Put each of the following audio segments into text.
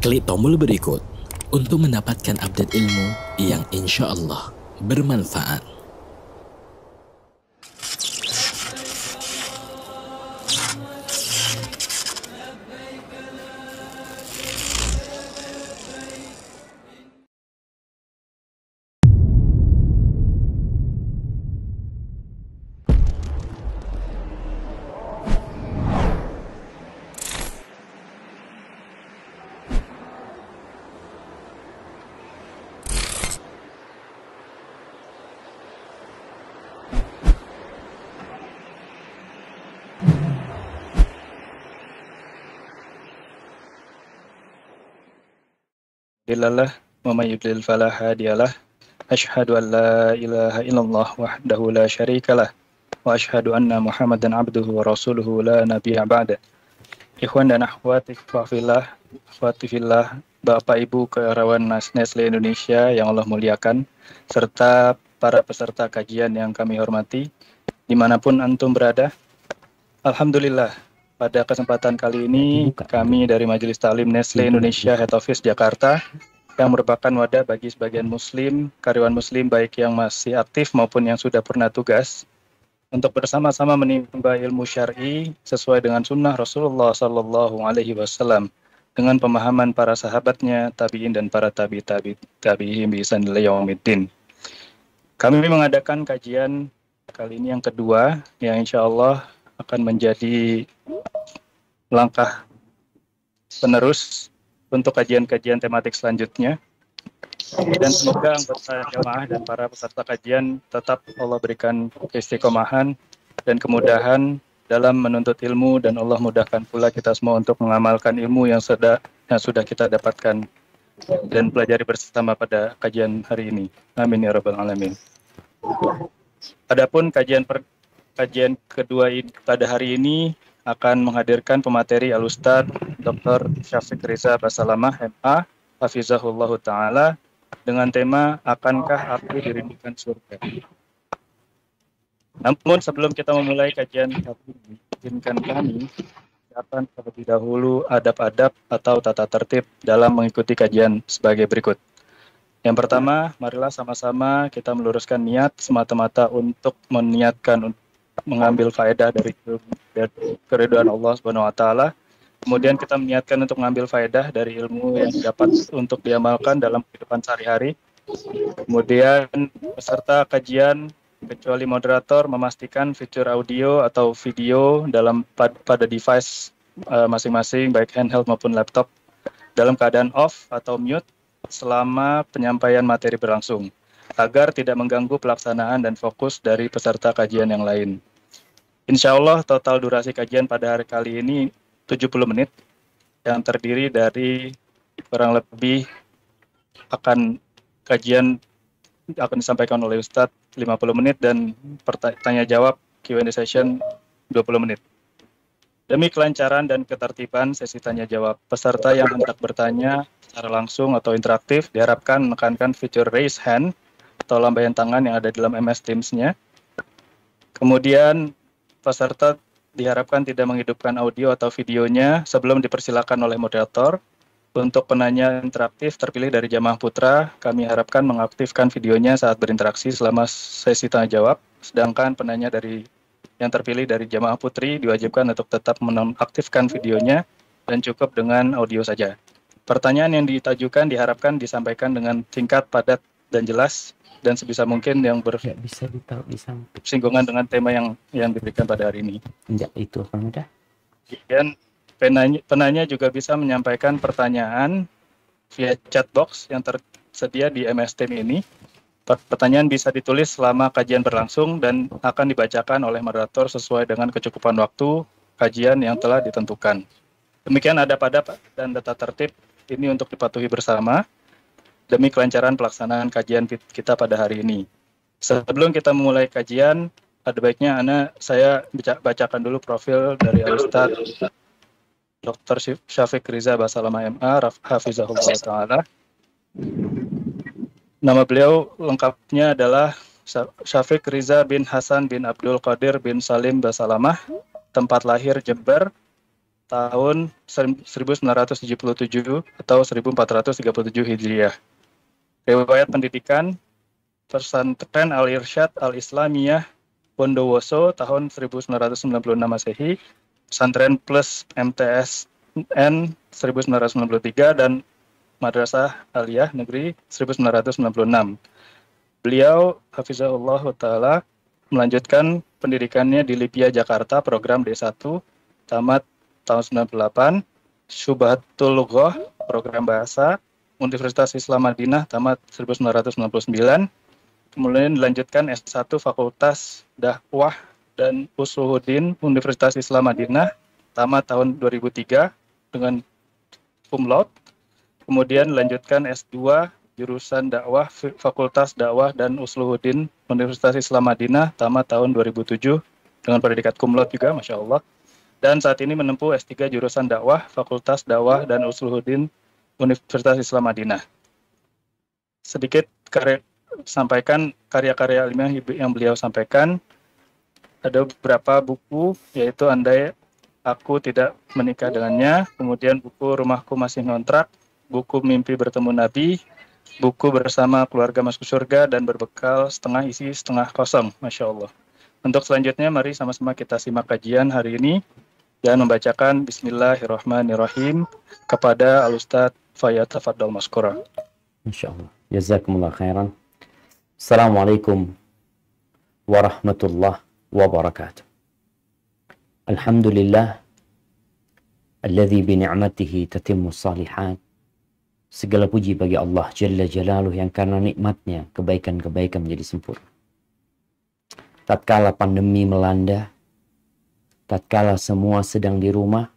Klik tombol berikut untuk mendapatkan update ilmu yang insya Allah bermanfaat. Dillallah wa may yudlil fala hadiyalah. Asyhadu an la ilaha illallah wahdahu la syarikalah wa asyhadu anna Muhammadan abduhu wa rasuluhu la nabiyya ba'da. Ikhwan dan akhwat fillah, akhwati fillah, Bapak Ibu karyawan Nestle Indonesia yang Allah muliakan, serta para peserta kajian yang kami hormati, dimanapun antum berada. Alhamdulillah, pada kesempatan kali ini kami dari Majelis Ta'lim Nestle Indonesia Head Office Jakarta yang merupakan wadah bagi sebagian muslim, karyawan muslim baik yang masih aktif maupun yang sudah pernah tugas untuk bersama-sama menimba ilmu syar'i sesuai dengan sunnah Rasulullah Sallallahu Alaihi Wasallam dengan pemahaman para sahabatnya, tabi'in dan para tabi'in bi ihsan ila yaumiddin. Kami mengadakan kajian kali ini yang kedua yang insya Allah akan menjadi langkah penerus untuk kajian-kajian tematik selanjutnya. Dan semoga anggota jamaah dan para peserta kajian tetap Allah berikan keistiqomahan dan kemudahan dalam menuntut ilmu, dan Allah mudahkan pula kita semua untuk mengamalkan ilmu yang sudah kita dapatkan dan pelajari bersama pada kajian hari ini. Amin ya rabbal alamin. Adapun kajian kedua pada hari ini akan menghadirkan pemateri Al-Ustadz Dr. Syafiq Riza Basalamah MA Hafizahullah Ta'ala dengan tema Akankah Aku Dirindukan Surga. Namun sebelum kita memulai kajian ini, izinkan kami siapkan terlebih dahulu adab-adab atau tata tertib dalam mengikuti kajian sebagai berikut. Yang pertama, marilah sama-sama kita meluruskan niat semata-mata untuk meniatkan mengambil faedah dari keridhaan Allah Subhanahu wa taala. Kemudian kita meniatkan untuk mengambil faedah dari ilmu yang dapat untuk diamalkan dalam kehidupan sehari-hari. Kemudian peserta kajian kecuali moderator memastikan fitur audio atau video pada device masing-masing baik handheld maupun laptop dalam keadaan off atau mute selama penyampaian materi berlangsung, agar tidak mengganggu pelaksanaan dan fokus dari peserta kajian yang lain. Insya Allah total durasi kajian pada hari kali ini 70 menit, yang terdiri dari kurang lebih kajian akan disampaikan oleh Ustadz 50 menit dan tanya jawab Q&A session 20 menit. Demi kelancaran dan ketertiban sesi tanya jawab, peserta yang hendak bertanya secara langsung atau interaktif diharapkan menekankan fitur raise hand atau lambaian tangan yang ada dalam MS Teams-nya. Kemudian peserta diharapkan tidak menghidupkan audio atau videonya sebelum dipersilakan oleh moderator. Untuk penanya interaktif terpilih dari jamaah putra, kami harapkan mengaktifkan videonya saat berinteraksi selama sesi tanya jawab, sedangkan penanya yang terpilih dari jamaah putri diwajibkan untuk tetap menonaktifkan videonya dan cukup dengan audio saja. Pertanyaan yang ditajukan diharapkan disampaikan dengan singkat, padat, dan jelas, dan sebisa mungkin yang bisa ditaruh di samping bersinggungan dengan tema yang diberikan pada hari ini. Enggak, itu apa udah? Kemudian penanya juga bisa menyampaikan pertanyaan via chat box yang tersedia di MS Team ini. Pertanyaan bisa ditulis selama kajian berlangsung dan akan dibacakan oleh moderator sesuai dengan kecukupan waktu kajian yang telah ditentukan. Demikian adab-adab dan tata tertib ini untuk dipatuhi bersama demi kelancaran pelaksanaan kajian kita pada hari ini. Sebelum kita memulai kajian, ada baiknya saya bacakan dulu profil dari Al-Ustadz Dr. Syafiq Riza Basalamah MA Hafizahullah Ta'ala. Nama beliau lengkapnya adalah Syafiq Riza bin Hasan bin Abdul Qadir bin Salim Basalamah, tempat lahir Jember, tahun 1977 atau 1437 Hijriah. Riwayat pendidikan Pesantren Al-Irsyad Al-Islamiyah Bondowoso tahun 1996 Masehi, Pesantren Plus MTSN 1993 dan Madrasah Aliyah Negeri 1996. Beliau hafizahullah taala melanjutkan pendidikannya di Lipia Jakarta, program D1, tamat tahun 98, Syubhatul Lughah, program bahasa, Universitas Islam Madinah, tamat 1999, kemudian dilanjutkan S1 Fakultas Dakwah dan Usuluddin Universitas Islam Madinah, tamat tahun 2003 dengan cum laude, kemudian dilanjutkan S2 jurusan dakwah Fakultas Dakwah dan Usuluddin Universitas Islam Madinah, tamat tahun 2007 dengan predikat cum laude juga, Masya Allah. Dan saat ini menempuh S3 jurusan dakwah Fakultas Dakwah dan Usuluddin Universitas Islam Madinah. Sedikit sampaikan karya-karya ilmiah yang beliau sampaikan. Ada beberapa buku, yaitu Andai Aku Tidak Menikah Dengannya, kemudian buku Rumahku Masih Ngontrak, buku Mimpi Bertemu Nabi, buku Bersama Keluarga Masuk Surga, dan Berbekal Setengah Isi Setengah Kosong. Masya Allah. Untuk selanjutnya, mari sama-sama kita simak kajian hari ini dan membacakan Bismillahirrahmanirrahim kepada Al-Ustadz Fayyatafaddal Maskura. Insyaallah. Jazakumullah khairan. Assalamualaikum warahmatullahi wabarakatuh. Alhamdulillah alladzi bi ni'matihi tatimmu shalihat. Segala puji bagi Allah Jalla Jalaluh yang karena nikmatnya kebaikan-kebaikan menjadi sempurna. Tatkala pandemi melanda, tatkala semua sedang di rumah,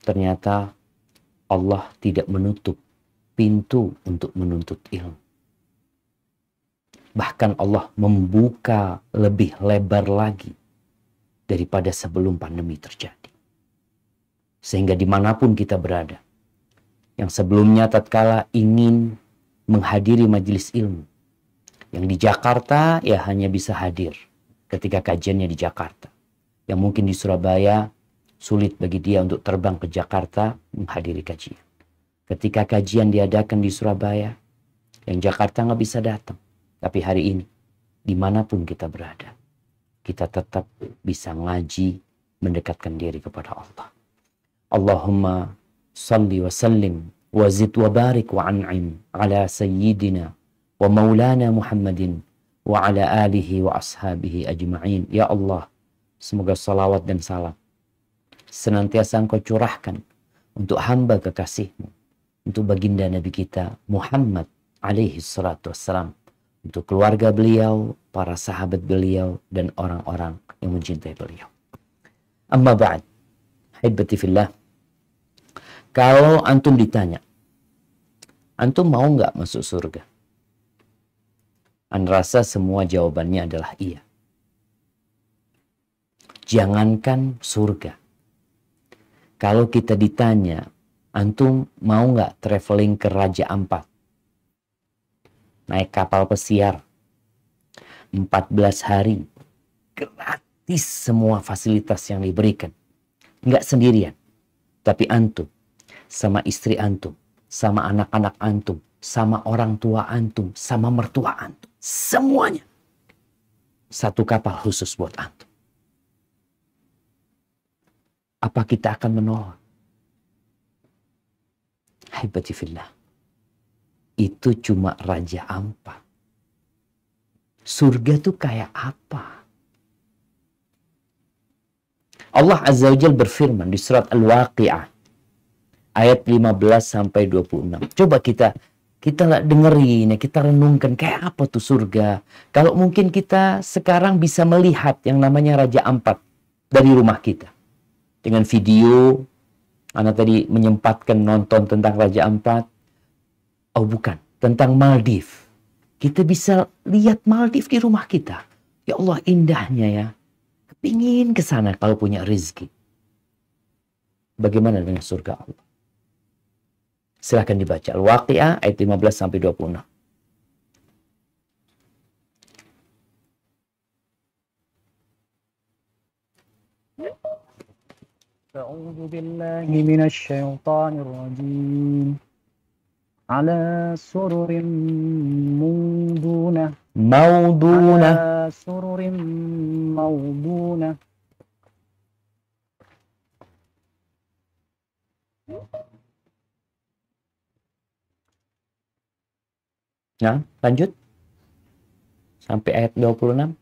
ternyata Allah tidak menutup pintu untuk menuntut ilmu. Bahkan Allah membuka lebih lebar lagi daripada sebelum pandemi terjadi. Sehingga dimanapun kita berada, yang sebelumnya tatkala ingin menghadiri majelis ilmu, yang di Jakarta ya hanya bisa hadir ketika kajiannya di Jakarta. Yang mungkin di Surabaya sulit bagi dia untuk terbang ke Jakarta menghadiri kajian. Ketika kajian diadakan di Surabaya, yang Jakarta nggak bisa datang. Tapi hari ini, dimanapun kita berada, kita tetap bisa ngaji, mendekatkan diri kepada Allah. Allahumma salli wa sallim wa zid wa barik wa an'im ala sayyidina wa maulana Muhammadin wa ala alihi wa ashabihi ajma'in. Ya Allah, semoga salawat dan salam senantiasa Engkau curahkan untuk hamba kekasih-Mu, untuk baginda Nabi kita Muhammad alaihi salatu wassalam, untuk keluarga beliau, para sahabat beliau, dan orang-orang yang mencintai beliau. Amma ba'd, haibati fillah, kalau antum ditanya, antum mau nggak masuk surga? Anda rasa semua jawabannya adalah iya. Jangankan surga. Kalau kita ditanya, antum mau nggak traveling ke Raja Ampat? Naik kapal pesiar 14 hari, gratis semua fasilitas yang diberikan, nggak sendirian, tapi antum sama istri antum, sama anak-anak antum, sama orang tua antum, sama mertua antum, semuanya satu kapal khusus buat antum. Apa kita akan menolak? Haibati fillah, itu cuma Raja Ampat. Surga tuh kayak apa? Allah Azza wa Jalla berfirman di surat Al-Waqi'ah ayat 15-26. Coba kita dengerin, kita renungkan kayak apa tuh surga. Kalau mungkin kita sekarang bisa melihat yang namanya Raja Ampat dari rumah kita. Dengan video, anak tadi menyempatkan nonton tentang Raja Ampat. Oh bukan, tentang Maldives. Kita bisa lihat Maldives di rumah kita. Ya Allah, indahnya ya. Kepingin ke sana kalau punya rezeki. Bagaimana dengan surga Allah? Silahkan dibaca. Al-Waqi'ah ayat 15-26. أعوذ بالله من الشيطان الرجيم على سرر موضونة Mauduna. على سرر موضونة. Nah, lanjut. Sampai ayat 26.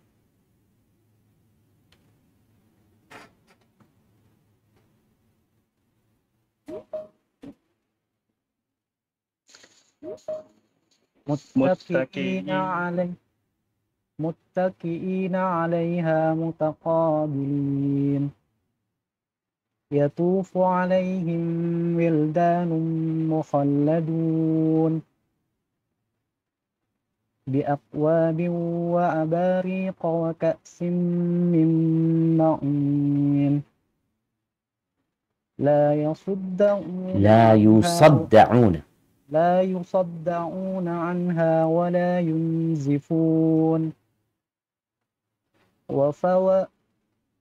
متكئين عليها متقابلين يطوف عليهم ولدان مخلدون بأكواب وأباريق وكأس من معين لا يصدعون عنها ولا ينزفون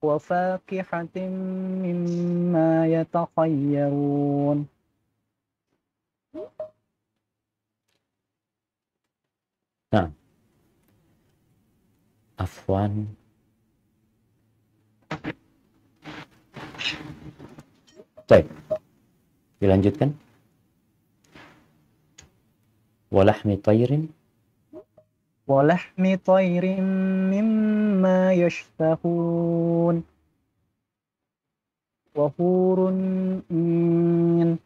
وفاكهة مما يتخيرون. Nah, afwan. Baik, dilanjutkan. Walahmi tayrin mimma yashtahun wa hurun in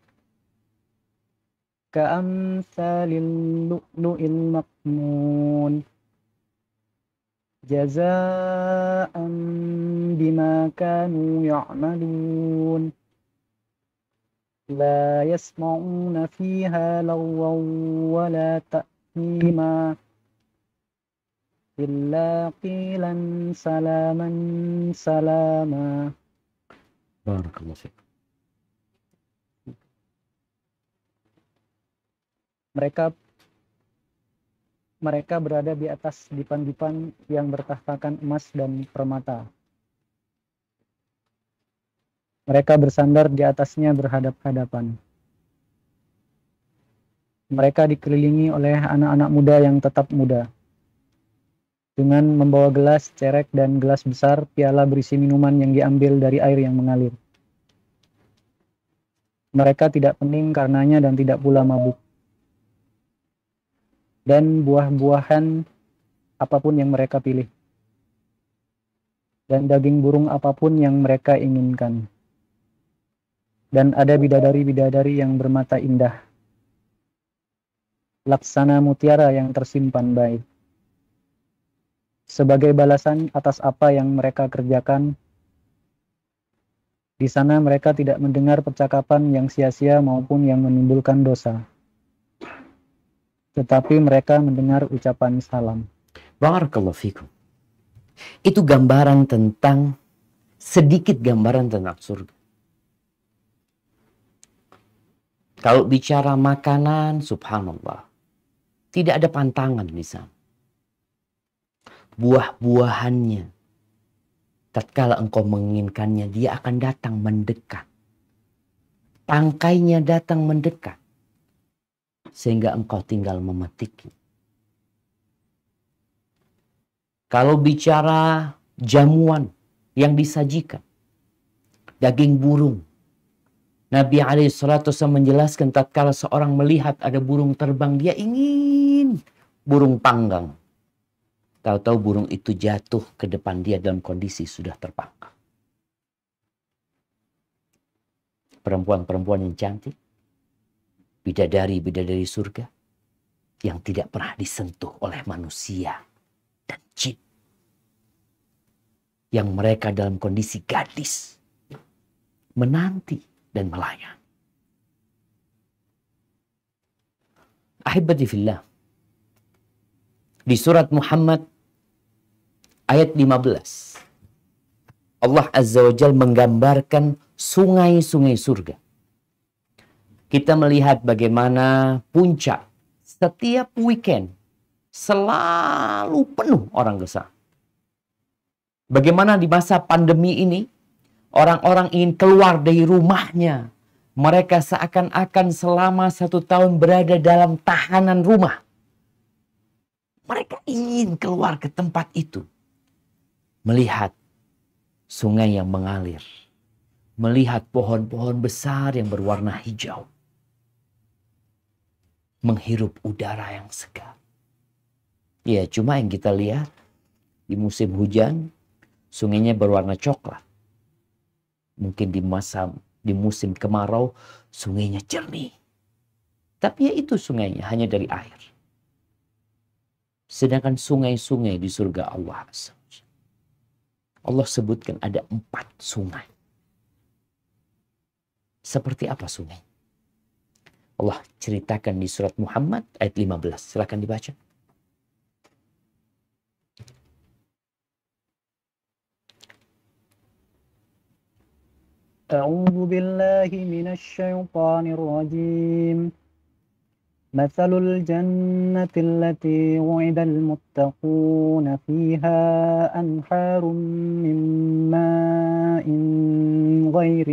ka'amsalil lu'lu'il maknun jazaa'an bima kanu ya'malun la yasma'una fiha lagwan wala ta'thima illa qilan salaman salama. Barakallahu fiik. Mereka berada di atas dipan-dipan yang bertahtakan emas dan permata. Mereka bersandar di atasnya berhadap-hadapan. Mereka dikelilingi oleh anak-anak muda yang tetap muda. Dengan membawa gelas, cerek, dan gelas besar, piala berisi minuman yang diambil dari air yang mengalir. Mereka tidak pening karenanya dan tidak pula mabuk. Dan buah-buahan apapun yang mereka pilih. Dan daging burung apapun yang mereka inginkan. Dan ada bidadari-bidadari yang bermata indah. Laksana mutiara yang tersimpan baik. Sebagai balasan atas apa yang mereka kerjakan, di sana mereka tidak mendengar percakapan yang sia-sia maupun yang menimbulkan dosa. Tetapi mereka mendengar ucapan salam. Barakallahu fikum. Itu gambaran tentang, sedikit gambaran tentang surga. Kalau bicara makanan, subhanallah, tidak ada pantangan di sana. Buah-buahannya, tatkala engkau menginginkannya, dia akan datang mendekat. Tangkainya datang mendekat. Sehingga engkau tinggal memetiknya. Kalau bicara jamuan yang disajikan, daging burung. Nabi SAW menjelaskan tatkala seorang melihat ada burung terbang, dia ingin burung panggang. Tahu-tahu burung itu jatuh ke depan dia dalam kondisi sudah terpanggang. Perempuan-perempuan yang cantik, bidadari-bidadari surga yang tidak pernah disentuh oleh manusia dan jin. Yang mereka dalam kondisi gadis, menanti dan melayani. Ahibati fillah. Di surat Muhammad ayat 15. Allah Azza wa Jalla menggambarkan sungai-sungai surga. Kita melihat bagaimana puncak setiap weekend selalu penuh orang ke sana. Bagaimana di masa pandemi ini Orang-orang ingin keluar dari rumahnya. Mereka seakan-akan selama 1 tahun berada dalam tahanan rumah. Mereka ingin keluar ke tempat itu. Melihat sungai yang mengalir. Melihat pohon-pohon besar yang berwarna hijau. Menghirup udara yang segar. Ya, cuma yang kita lihat di musim hujan, sungainya berwarna coklat. Mungkin di musim kemarau, sungainya jernih. Tapi ya itu sungainya, hanya dari air. Sedangkan sungai-sungai di surga Allah, Allah sebutkan ada 4 sungai. Seperti apa sungai? Allah ceritakan di surat Muhammad ayat 15. Silakan dibaca. أعوذ بالله من الشيطان الرجيم مثل الجنة التي وعد المتقون فيها أنهار من ماء غير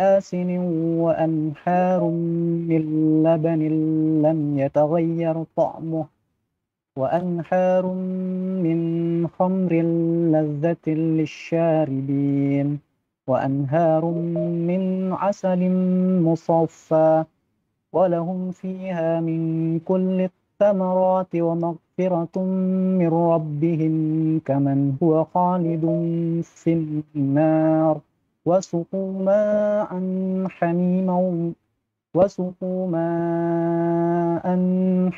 آسن وأنهار من لبن لم يتغير طعمه وأنهار من خمر لذة للشاربين وأنهار من عسل مصفى ولهم فيها من كل الثمرات ومغفرة من ربهم كمن هو خالد في النار وسقوا ماء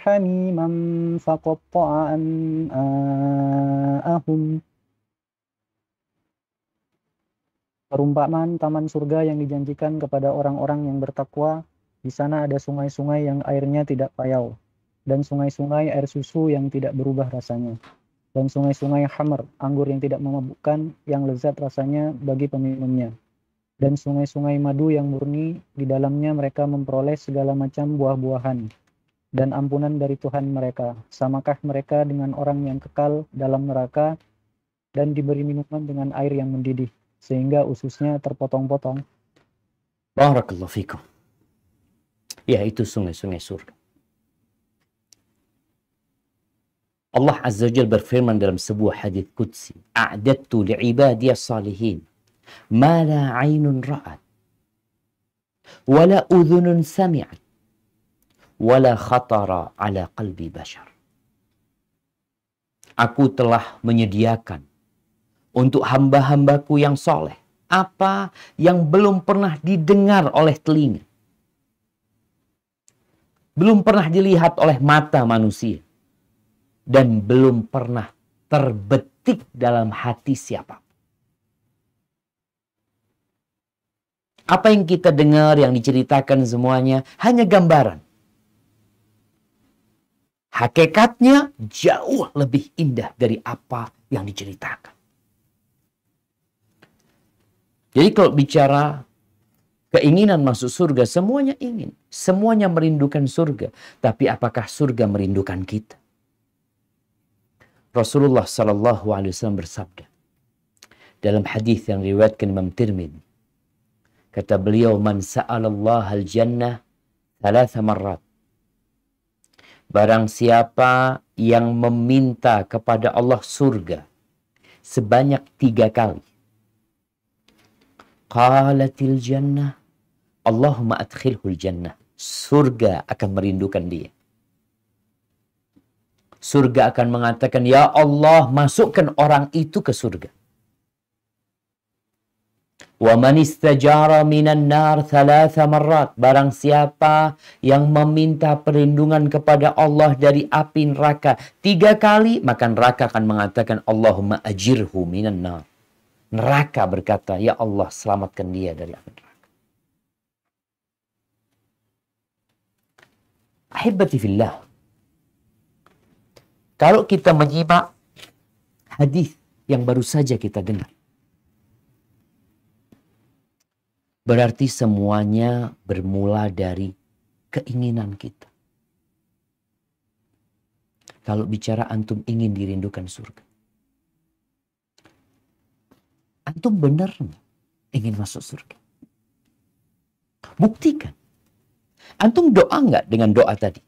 حميما فقطع أمعاءهم. Perumpamaan taman surga yang dijanjikan kepada orang-orang yang bertakwa, di sana ada sungai-sungai yang airnya tidak payau, dan sungai-sungai air susu yang tidak berubah rasanya, dan sungai-sungai khamr, anggur yang tidak memabukkan, yang lezat rasanya bagi peminumnya, dan sungai-sungai madu yang murni, di dalamnya mereka memperoleh segala macam buah-buahan, dan ampunan dari Tuhan mereka. Samakah mereka dengan orang yang kekal dalam neraka, dan diberi minuman dengan air yang mendidih, sehingga ususnya terpotong-potong. Barakallahu fikum. Ya, itu sungai-sungai surga. Allah Azza wa Jalla berfirman dalam sebuah hadits qudsi, "A'dattu li'ibadiyas salihin ma la 'ainun ra'at wa la udhunun sami'at wa la khatara 'ala qalbi bashar." Aku telah menyediakan untuk hamba-hambaku yang soleh apa yang belum pernah didengar oleh telinga, belum pernah dilihat oleh mata manusia, dan belum pernah terbetik dalam hati siapa. Apa yang kita dengar, yang diceritakan semuanya hanya gambaran. Hakikatnya jauh lebih indah dari apa yang diceritakan. Jadi kalau bicara keinginan masuk surga, semuanya ingin. Semuanya merindukan surga. Tapi apakah surga merindukan kita? Rasulullah SAW bersabda dalam hadis yang diriwayatkan Imam Tirmidzi. Kata beliau, "Man sa'alallah al-jannah 3 marrat." Barang siapa yang meminta kepada Allah surga sebanyak 3 kali. Qalatil jannah, Allahumma adkhilhul jannah. Surga akan merindukan dia. Surga akan mengatakan, "Ya Allah, masukkan orang itu ke surga." Wa man istajara minan nar 3 marrat. Barang siapa yang meminta perlindungan kepada Allah dari api neraka 3 kali, maka neraka akan mengatakan, "Allahumma ajirhu minan nar." Neraka berkata, "Ya Allah, selamatkan dia dari api neraka." Ahibati fillah. Kalau kita menyimak hadis yang baru saja kita dengar, berarti semuanya bermula dari keinginan kita. Kalau bicara antum ingin dirindukan surga, Antum benar nggak ingin masuk surga? Buktikan. Antum doa nggak dengan doa tadi?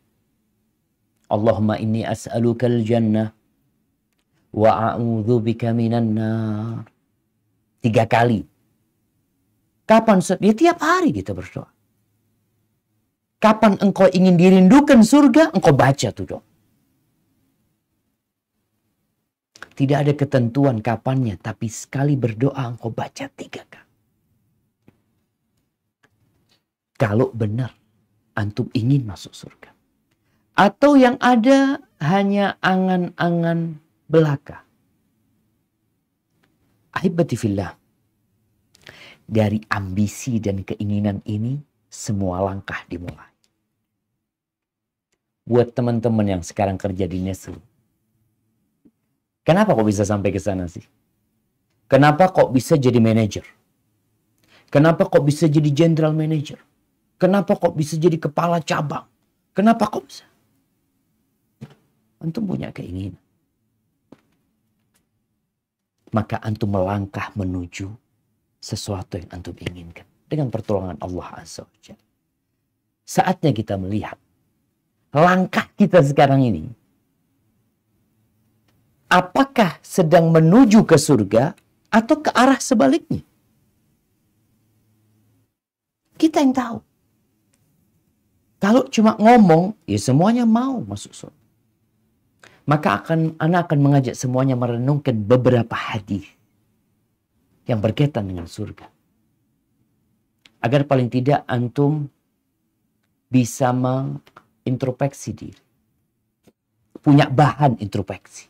Allahumma inni as'alukal jannah wa a'udzubika minan nar. 3 kali. Kapan Ustaz? Ya tiap hari kita berdoa. Kapan engkau ingin dirindukan surga, engkau baca tuh doa. Tidak ada ketentuan kapannya, tapi sekali berdoa engkau baca 3 kali. Kalau benar antum ingin masuk surga. Atau yang ada hanya angan-angan belaka. Ahibati fillah. Dari ambisi dan keinginan ini, semua langkah dimulai. Buat teman-teman yang sekarang kerja di Nestle. Kenapa kok bisa sampai ke sana sih? Kenapa kok bisa jadi manajer? Kenapa kok bisa jadi general manager? Kenapa kok bisa jadi kepala cabang? Kenapa kok bisa? Antum punya keinginan. Maka antum melangkah menuju sesuatu yang antum inginkan. Dengan pertolongan Allah Azza wa Jalla. Saatnya kita melihat langkah kita sekarang ini. Apakah sedang menuju ke surga atau ke arah sebaliknya? Kita yang tahu. Kalau cuma ngomong, ya semuanya mau masuk surga. Maka anak akan mengajak semuanya merenungkan beberapa hadis yang berkaitan dengan surga. Agar paling tidak antum bisa mengintrospeksi diri. Punya bahan introspeksi.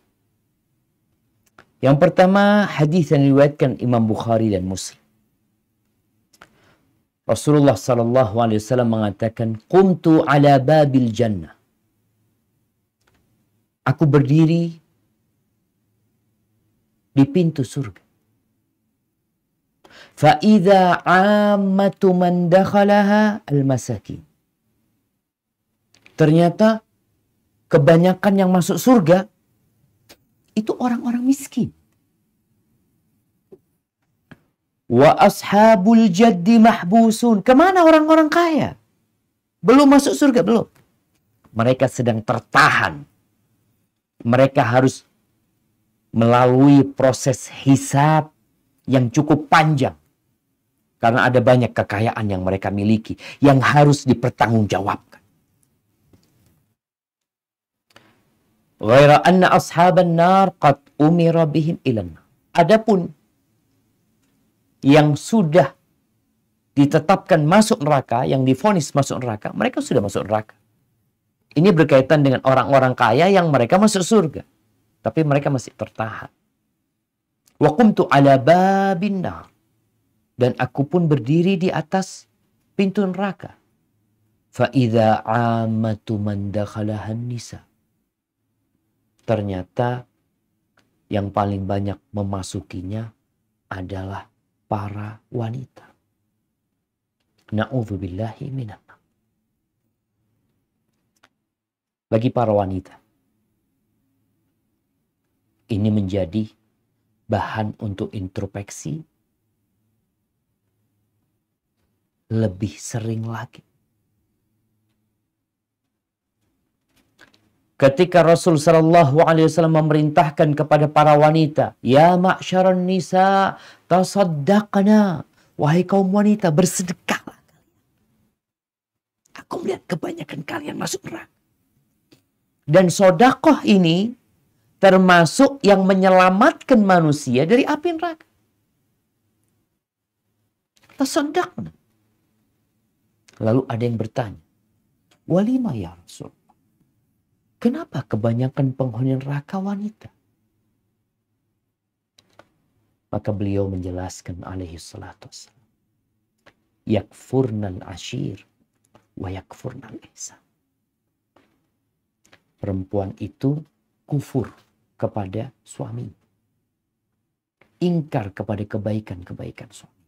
Yang pertama, hadis yang diriwayatkan Imam Bukhari dan Muslim. Rasulullah sallallahu alaihi wasallam mengatakan, "Qumtu ala babil jannah." Aku berdiri di pintu surga. Fa idza 'ammatu man dakhalaha al-masakin. Ternyata kebanyakan yang masuk surga itu orang-orang miskin. Wa ashabul jaddi mahbusun. Kemana orang-orang kaya? Belum masuk surga, belum. Mereka sedang tertahan. Mereka harus melalui proses hisab yang cukup panjang. Karena ada banyak kekayaan yang mereka miliki yang harus dipertanggungjawabkan. Ghaira anna ashaban nar qad umira bihim ilan. Adapun yang sudah ditetapkan masuk neraka, yang divonis masuk neraka, mereka sudah masuk neraka. Ini berkaitan dengan orang-orang kaya yang mereka masuk surga. Tapi mereka masih tertahan. Wa qumtu ala babin nar. Dan aku pun berdiri di atas pintu neraka. Fa idza 'ammatu man dakhalahan nisa. Ternyata yang paling banyak memasukinya adalah para wanita. Na'udzubillahi minan. Bagi para wanita, ini menjadi bahan untuk introspeksi lebih sering lagi. Ketika Rasul sallallahu alaihi wasallam memerintahkan kepada para wanita, ya ma'syaran nisa, tasaddaqna. Wahai kaum wanita, bersedekahlah. Aku melihat kebanyakan kalian masuk neraka. Dan sodakoh ini termasuk yang menyelamatkan manusia dari api neraka. Tasaddaqna. Lalu ada yang bertanya, walima ya Rasul? Kenapa kebanyakan penghuni neraka wanita? Maka beliau menjelaskan alaihi salatu wassalam. Yakfurnal ashir wa yakfurnal ihsan. Perempuan itu kufur kepada suami. Ingkar kepada kebaikan-kebaikan suami.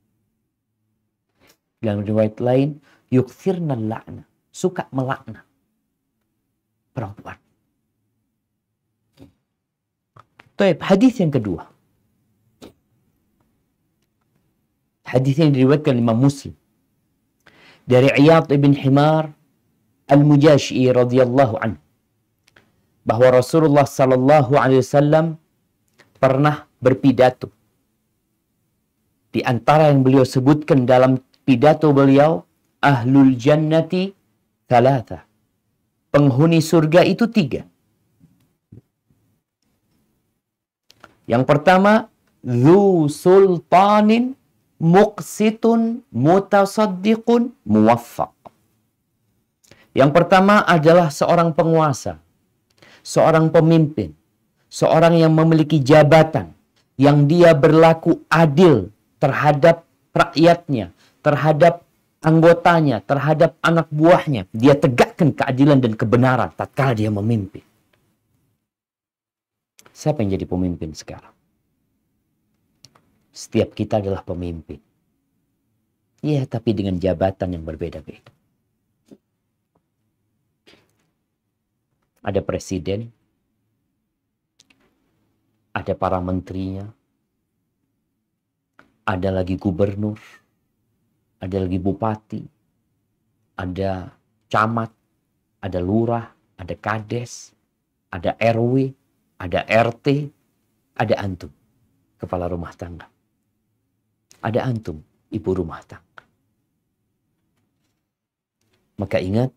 Dalam riwayat lain, yukthirnal la'na. Suka melaknat perempuan. Baik, hadis yang kedua. Hadis ini diriwayatkan Imam Muslim dari Iyad ibn Himar Al-Mujashi'i radhiyallahu anhu, bahwa Rasulullah sallallahu alaihi wasallam pernah berpidato. Di antara yang beliau sebutkan dalam pidato beliau, ahlul jannati thalatha. Penghuni surga itu 3. Yang pertama, dzu sultanin muqsitun mutasaddiqun muwaffaq. Yang pertama adalah seorang penguasa, seorang pemimpin, seorang yang memiliki jabatan, yang dia berlaku adil terhadap rakyatnya, terhadap anggotanya, terhadap anak buahnya. Dia tegakkan keadilan dan kebenaran tatkala dia memimpin. Siapa yang jadi pemimpin sekarang? Setiap kita adalah pemimpin. Iya, tapi dengan jabatan yang berbeda-beda. Ada presiden, ada para menterinya, ada lagi gubernur, ada lagi bupati, ada camat, ada lurah, ada kades, ada RW, ada RT, ada antum, kepala rumah tangga. Ada antum, ibu rumah tangga. Maka ingat,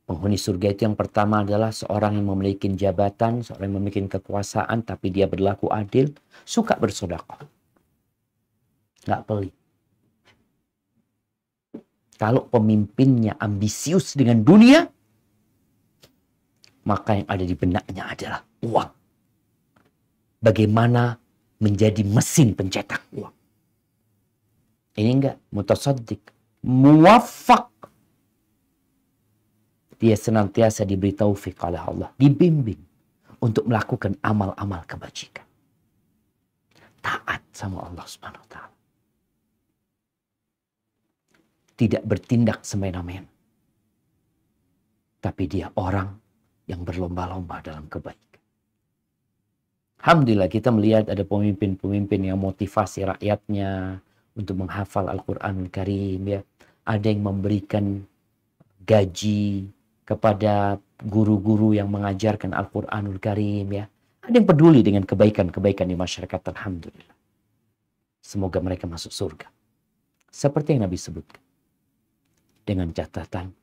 penghuni surga itu yang pertama adalah seorang yang memiliki jabatan, seorang yang memiliki kekuasaan, tapi dia berlaku adil, suka bersedekah. Nggak pelit. Kalau pemimpinnya ambisius dengan dunia, maka yang ada di benaknya adalah uang. Bagaimana menjadi mesin pencetak uang. Ini enggak mutasaddiq, muwaffaq. Dia senantiasa diberi taufik oleh Allah, dibimbing untuk melakukan amal-amal kebajikan. Taat sama Allah Subhanahu wa taala. Tidak bertindak semena-mena. Tapi dia orang yang berlomba-lomba dalam kebaikan. Alhamdulillah kita melihat ada pemimpin-pemimpin yang motivasi rakyatnya untuk menghafal Al-Quranul Karim. Ya. Ada yang memberikan gaji kepada guru-guru yang mengajarkan Al-Quranul Karim. Ya. Ada yang peduli dengan kebaikan-kebaikan di masyarakat. Alhamdulillah. Semoga mereka masuk surga. Seperti yang Nabi sebutkan. Dengan catatan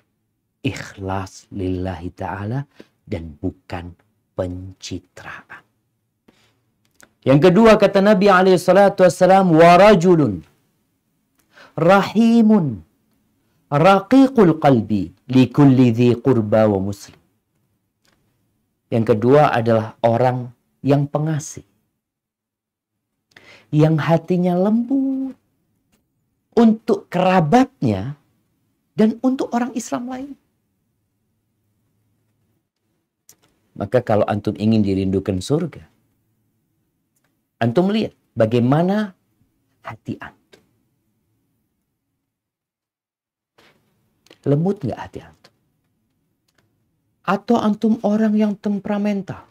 ikhlas lillahi ta'ala dan bukan pencitraan. Yang kedua kata Nabi SAW, warajulun rahimun raqiqul qalbi likulli dhi qurba wa muslim. Yang kedua adalah orang yang pengasih, yang hatinya lembut untuk kerabatnya dan untuk orang Islam lain. Maka kalau antum ingin dirindukan surga, antum lihat bagaimana hati antum. Lembut nggak hati antum? Atau antum orang yang temperamental,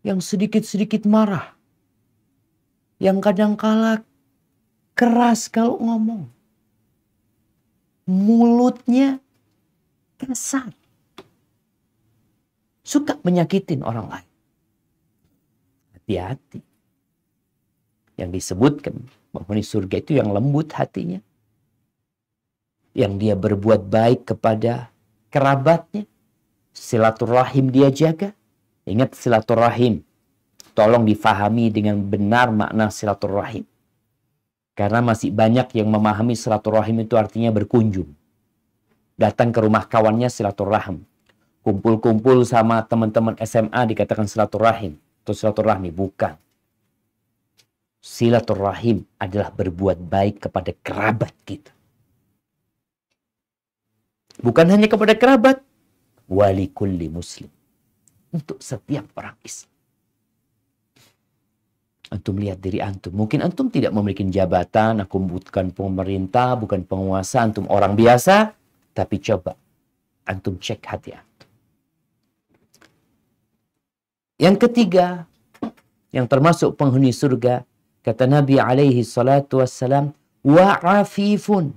yang sedikit-sedikit marah, yang kadang-kala keras kalau ngomong, mulutnya kasar, suka menyakitin orang lain. Hati-hati. Yang disebutkan penghuni surga itu yang lembut hatinya, yang dia berbuat baik kepada kerabatnya, silaturahim dia jaga. Ingat silaturahim, tolong difahami dengan benar makna silaturahim. Karena masih banyak yang memahami silaturahim itu artinya berkunjung. Datang ke rumah kawannya silaturahim. Kumpul-kumpul sama teman-teman SMA dikatakan silaturahim. Atau silaturahmi, bukan. Silaturahim adalah berbuat baik kepada kerabat kita. Bukan hanya kepada kerabat, wali kulli muslim. Untuk setiap orang Islam. Antum lihat diri antum. Mungkin antum tidak memiliki jabatan, aku bukan pemerintah, bukan penguasa, antum orang biasa. Tapi coba, antum cek hati antum. Yang ketiga, yang termasuk penghuni surga, Kata Nabi alaihi salatu wassalam, wa'afifun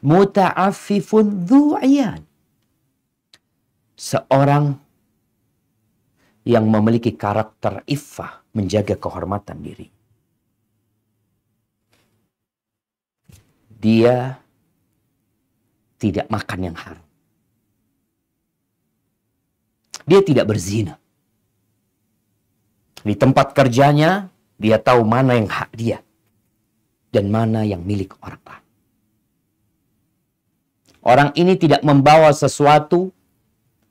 muta'affifun dzu'yan. Seorang yang memiliki karakter iffah, menjaga kehormatan diri. Dia tidak makan yang haram. Dia tidak berzina. Di tempat kerjanya, dia tahu mana yang hak dia dan mana yang milik orang lain. Orang ini tidak membawa sesuatu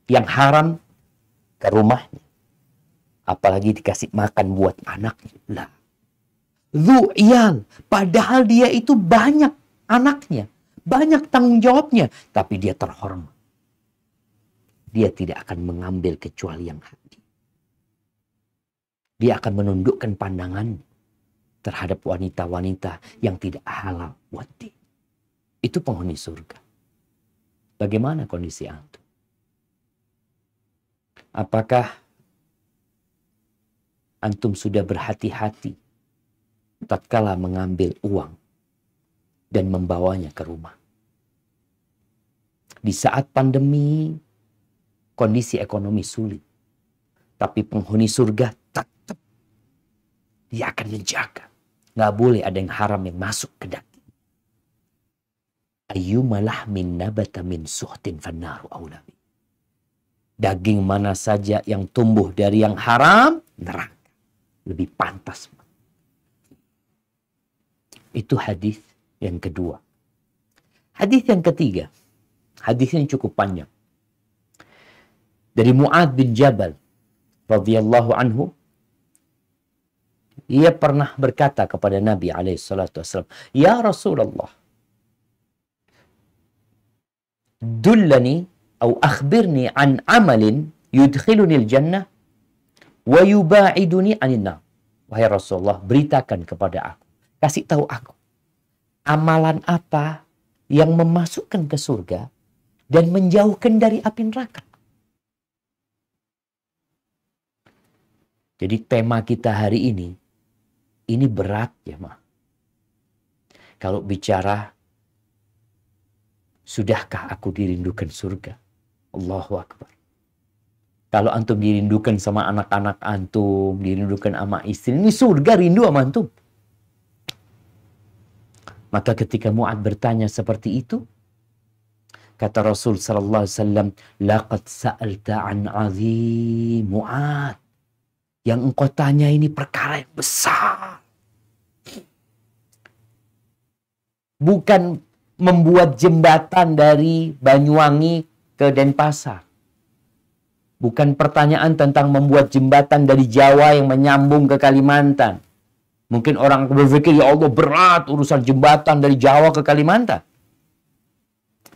yang haram ke rumahnya. Apalagi dikasih makan buat anaknya. Lah. Dzu'yan. Padahal dia itu banyak anaknya. Banyak tanggung jawabnya. Tapi dia terhormat. Dia tidak akan mengambil kecuali yang hak dia. Dia akan menundukkan pandangan terhadap wanita-wanita yang tidak halal buat dia. Itu penghuni surga. Bagaimana kondisi antum? Apakah antum sudah berhati-hati tatkala mengambil uang dan membawanya ke rumah? Di saat pandemi, kondisi ekonomi sulit. Tapi penghuni surga tetap dia akan menjaga. Nggak boleh ada yang haram yang masuk ke daging. Ayyuma lahmin nabata min suhtin fannaru aulabi. Daging mana saja yang tumbuh dari yang haram, neraka. Lebih pantas. Itu hadis yang kedua. Hadis yang ketiga. Hadis yang cukup panjang. Dari Mu'adz bin Jabal radhiyallahu anhu, ia pernah berkata kepada Nabi SAW, Ya Rasulullah, dullani atau akhbirni an amalin yudkhiluni al-jannah wa yuba'iduni anin nar. Wahai Rasulullah, beritakan kepada aku, kasih tahu aku, amalan apa yang memasukkan ke surga dan menjauhkan dari api neraka. Jadi tema kita hari ini berat ya Ma. Kalau bicara, sudahkah aku dirindukan surga? Allahu Akbar. Kalau antum dirindukan sama anak-anak antum, dirindukan sama istri, ini surga rindu sama antum. Maka ketika Mu'adz bertanya seperti itu, kata Rasul sallallahu alaihi wasallam, laqad sa'alta an 'azim Mu'adz. Yang engkau tanya ini perkara yang besar. Bukan membuat jembatan dari Banyuwangi ke Denpasar. Bukan pertanyaan tentang membuat jembatan dari Jawa yang menyambung ke Kalimantan. Mungkin orang berpikir, ya Allah berat urusan jembatan dari Jawa ke Kalimantan.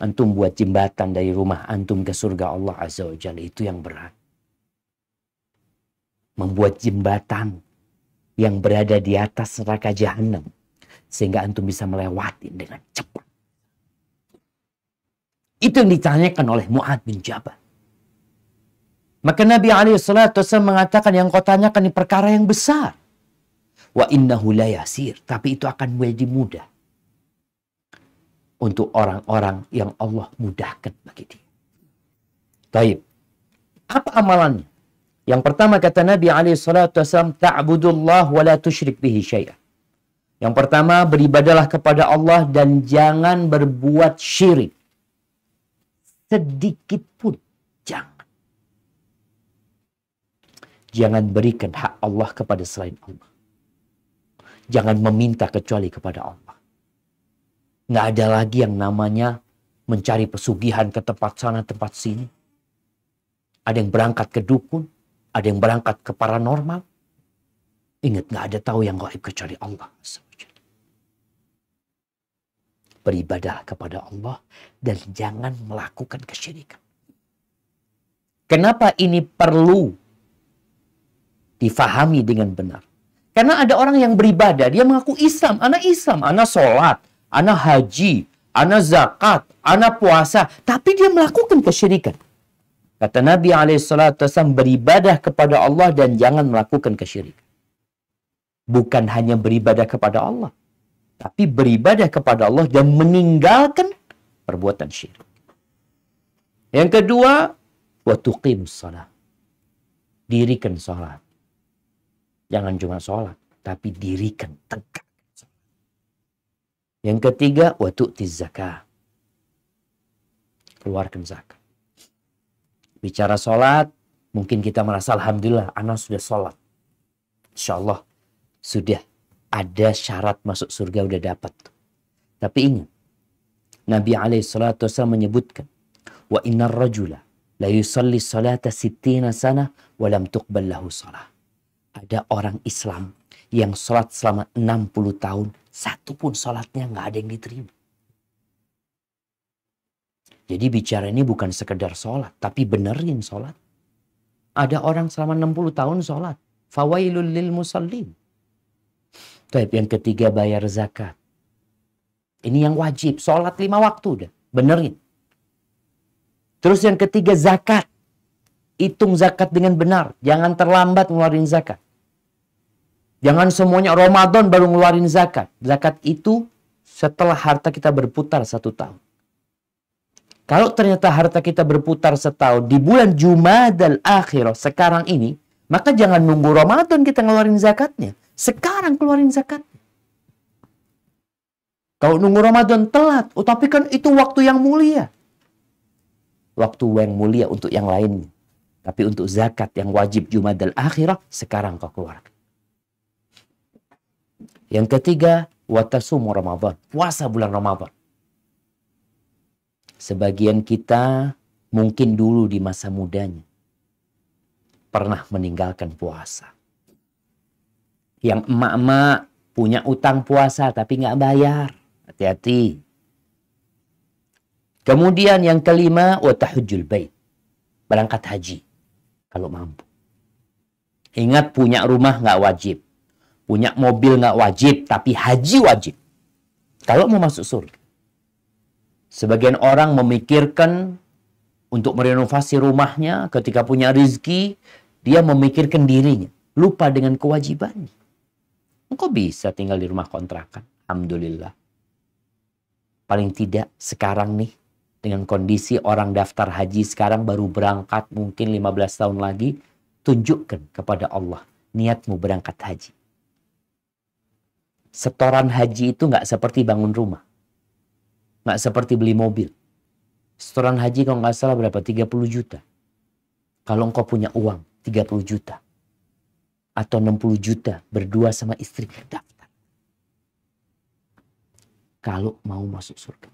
Antum buat jembatan dari rumah antum ke surga Allah Azza wa Jalla, itu yang berat. Membuat jembatan yang berada di atas neraka jahanam sehingga antum bisa melewati dengan cepat. Itu yang ditanyakan oleh Mu'adz bin Jabal. Maka Nabi SAW mengatakan, yang kau tanyakan ini perkara yang besar. Wa innahu la yasir. Tapi itu akan menjadi mudah untuk orang-orang yang Allah mudahkan bagi dia. Taib. Apa amalannya? Yang pertama kata Nabi SAW, ta'budullah wa la tusyrik bihi syai'an. Yang pertama, beribadalah kepada Allah dan jangan berbuat syirik. Sedikit pun jangan. Jangan berikan hak Allah kepada selain Allah. Jangan meminta kecuali kepada Allah. Nggak ada lagi yang namanya mencari pesugihan ke tempat sana, tempat sini. Ada yang berangkat ke dukun. Ada yang berangkat ke paranormal. Ingat, nggak ada tahu yang gaib kecuali Allah. Beribadah kepada Allah dan jangan melakukan kesyirikan. Kenapa ini perlu difahami dengan benar? Karena ada orang yang beribadah, dia mengaku Islam, anak sholat, anak haji, anak zakat, anak puasa, tapi dia melakukan kesyirikan. Kata Nabi SAW, beribadah kepada Allah dan jangan melakukan kesyirikan. bukan hanya beribadah kepada Allah, tapi beribadah kepada Allah dan meninggalkan perbuatan syirik. Yang kedua, wa tuqimus shalah. Dirikan sholat. Jangan cuma sholat, tapi dirikan, tegak. Yang ketiga, wa tu'tiz zakah. Keluarkan zakat. Bicara sholat, mungkin kita merasa alhamdulillah, anak sudah sholat. Insya Allah sudah ada syarat masuk surga, udah dapat. Tapi ingat, Nabi SAW menyebutkan, wa innar rajula la yusalli salata sittina sana wa lam tuqbal lahu salah. Ada orang Islam yang sholat selama 60 tahun, satu pun sholatnya nggak ada yang diterima. Jadi bicara ini bukan sekedar sholat, tapi benerin sholat. Ada orang selama 60 tahun sholat. Fawailul lil musallin. Tapi yang ketiga, bayar zakat. Ini yang wajib, sholat 5 waktu udah, benerin. Terus yang ketiga, zakat. Hitung zakat dengan benar. Jangan terlambat ngeluarin zakat. Jangan semuanya Ramadan baru ngeluarin zakat. Zakat itu setelah harta kita berputar 1 tahun. Kalau ternyata harta kita berputar setahun di bulan Jumadal Akhirah sekarang ini, maka jangan nunggu Ramadan kita ngeluarin zakatnya. Sekarang keluarin zakatnya. Kalau nunggu Ramadan telat, tapi kan itu waktu yang mulia. Waktu yang mulia untuk yang lainnya. Tapi untuk zakat yang wajib Jumadal Akhirah, sekarang kau keluarkan. Yang ketiga, watasumu Ramadan. Puasa bulan Ramadan. Sebagian kita mungkin dulu di masa mudanya pernah meninggalkan puasa. Yang emak-emak punya utang puasa tapi nggak bayar. Hati-hati. Kemudian yang kelima, wa tahujjul bait. Berangkat haji kalau mampu. Ingat, punya rumah nggak wajib. Punya mobil nggak wajib, tapi haji wajib. Kalau mau masuk surga. Sebagian orang memikirkan untuk merenovasi rumahnya, ketika punya rezeki, dia memikirkan dirinya. Lupa dengan kewajibannya. Engkau bisa tinggal di rumah kontrakan. Alhamdulillah. Paling tidak sekarang nih, dengan kondisi orang daftar haji sekarang baru berangkat mungkin 15 tahun lagi, tunjukkan kepada Allah niatmu berangkat haji. Setoran haji itu nggak seperti bangun rumah. Nggak seperti beli mobil. Setoran haji kalau nggak salah berapa? 30 juta. Kalau engkau punya uang 30 juta. Atau 60 juta berdua sama istri, daftar. Kalau mau masuk surga.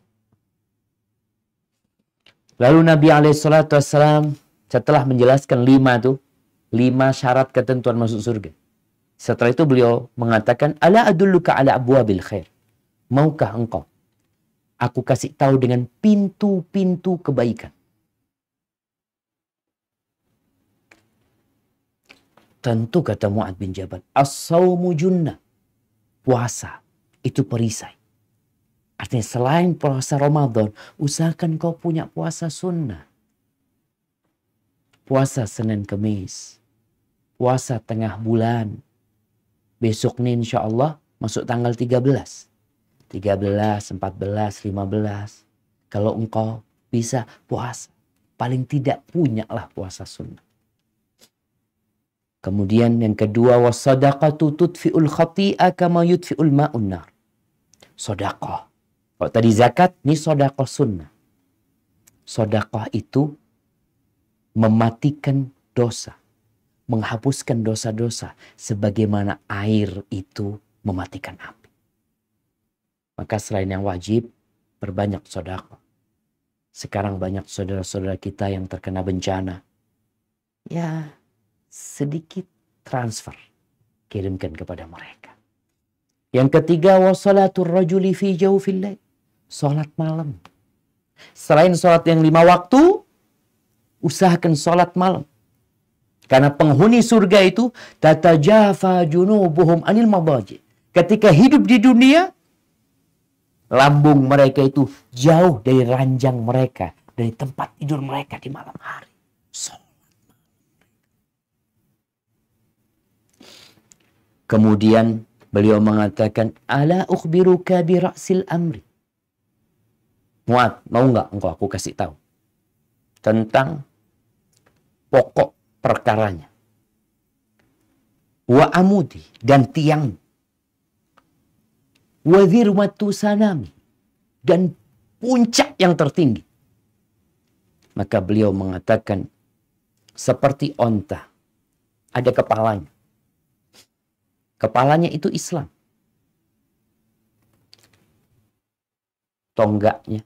Lalu Nabi SAW setelah menjelaskan 5 syarat ketentuan masuk surga. Setelah itu beliau mengatakan, ala adulluka ala abwabil khair. Maukah engkau aku kasih tahu dengan pintu-pintu kebaikan? Tentu kata Mu'adz bin Jabal, as-sawmu junnah. Puasa itu perisai. Artinya selain puasa Ramadan, usahakan kau punya puasa sunnah. Puasa Senin Kemis. Puasa tengah bulan. Besok nih insya Allah masuk tanggal 13. 13, 14, 15. Kalau engkau bisa puasa, paling tidak punyalah puasa sunnah. Kemudian yang kedua, was-sadaqatu tudfi'ul khati'a kama yudfi'ul ma'un nar. Sedekah. Kalau tadi zakat, ini sedekah sunnah. Sedekah itu mematikan dosa, menghapuskan dosa-dosa sebagaimana air itu mematikan api. Maka selain yang wajib, perbanyak sedekah. Sekarang banyak saudara-saudara kita yang terkena bencana. Ya, sedikit transfer. Kirimkan kepada mereka. Yang ketiga, wassalatul rajuli fi jawfil lail. Salat malam. Selain salat yang 5 waktu, usahakan salat malam. Karena penghuni surga itu, tatajafa junubuhum anil madaji. Ketika hidup di dunia, lambung mereka itu jauh dari ranjang mereka, dari tempat tidur mereka di malam hari. Kemudian beliau mengatakan, ala ukhbiruka bi ra'sil amri. Mu'ad, mau nggak engkau aku kasih tahu tentang pokok perkaranya. Wa amudi, dan tiang. Wa dhirwatu sanami, dan puncak yang tertinggi. Maka beliau mengatakan, seperti onta, ada kepalanya. Kepalanya itu Islam. Tonggaknya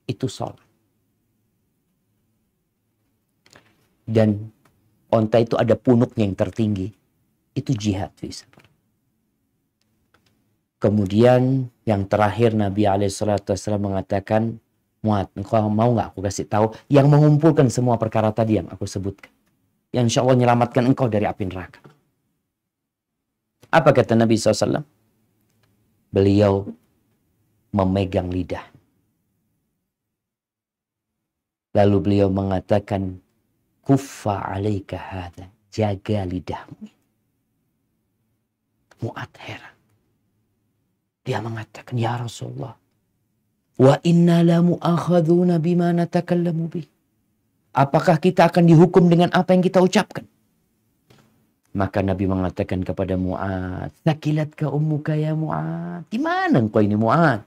itu sholat. Dan onta itu ada punuknya yang tertinggi. Itu jihad. Kemudian yang terakhir Nabi SAW mengatakan, Mu'ad, engkau mau nggak aku kasih tahu yang mengumpulkan semua perkara tadi yang aku sebutkan. Yang insya Allah menyelamatkan engkau dari api neraka. Apa kata Nabi SAW? Beliau memegang lidah. Lalu beliau mengatakan, kuffa alaika hadha, jaga lidahmu. Mu'ad heran. Dia mengatakan, ya Rasulullah, wa inna la mu'akhadhuna bima natakallamu bih. Apakah kita akan dihukum dengan apa yang kita ucapkan? Maka Nabi mengatakan kepada Mu'ad, sakilatka ummuka ya Mu'ad. Gimana engkau ini Mu'ad?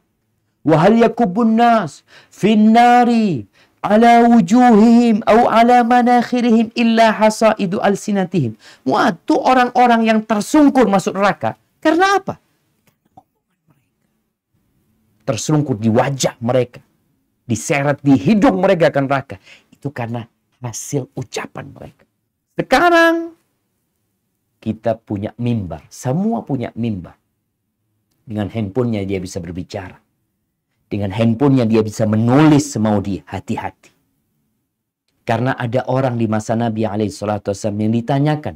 Wa hal yakubun nas finnari ala wujuhihim au ala manakhirihim illa hasaidu alsinatihim. Mu'ad, tuh orang-orang yang tersungkur masuk neraka. Karena apa? Tersungkur di wajah mereka. Diseret di hidung mereka ke neraka. Itu karena hasil ucapan mereka. Sekarang kita punya mimbar. Semua punya mimbar. Dengan handphonenya dia bisa berbicara. Dengan handphonenya dia bisa menulis semau dia. Hati-hati. Karena ada orang di masa Nabi SAW yang ditanyakan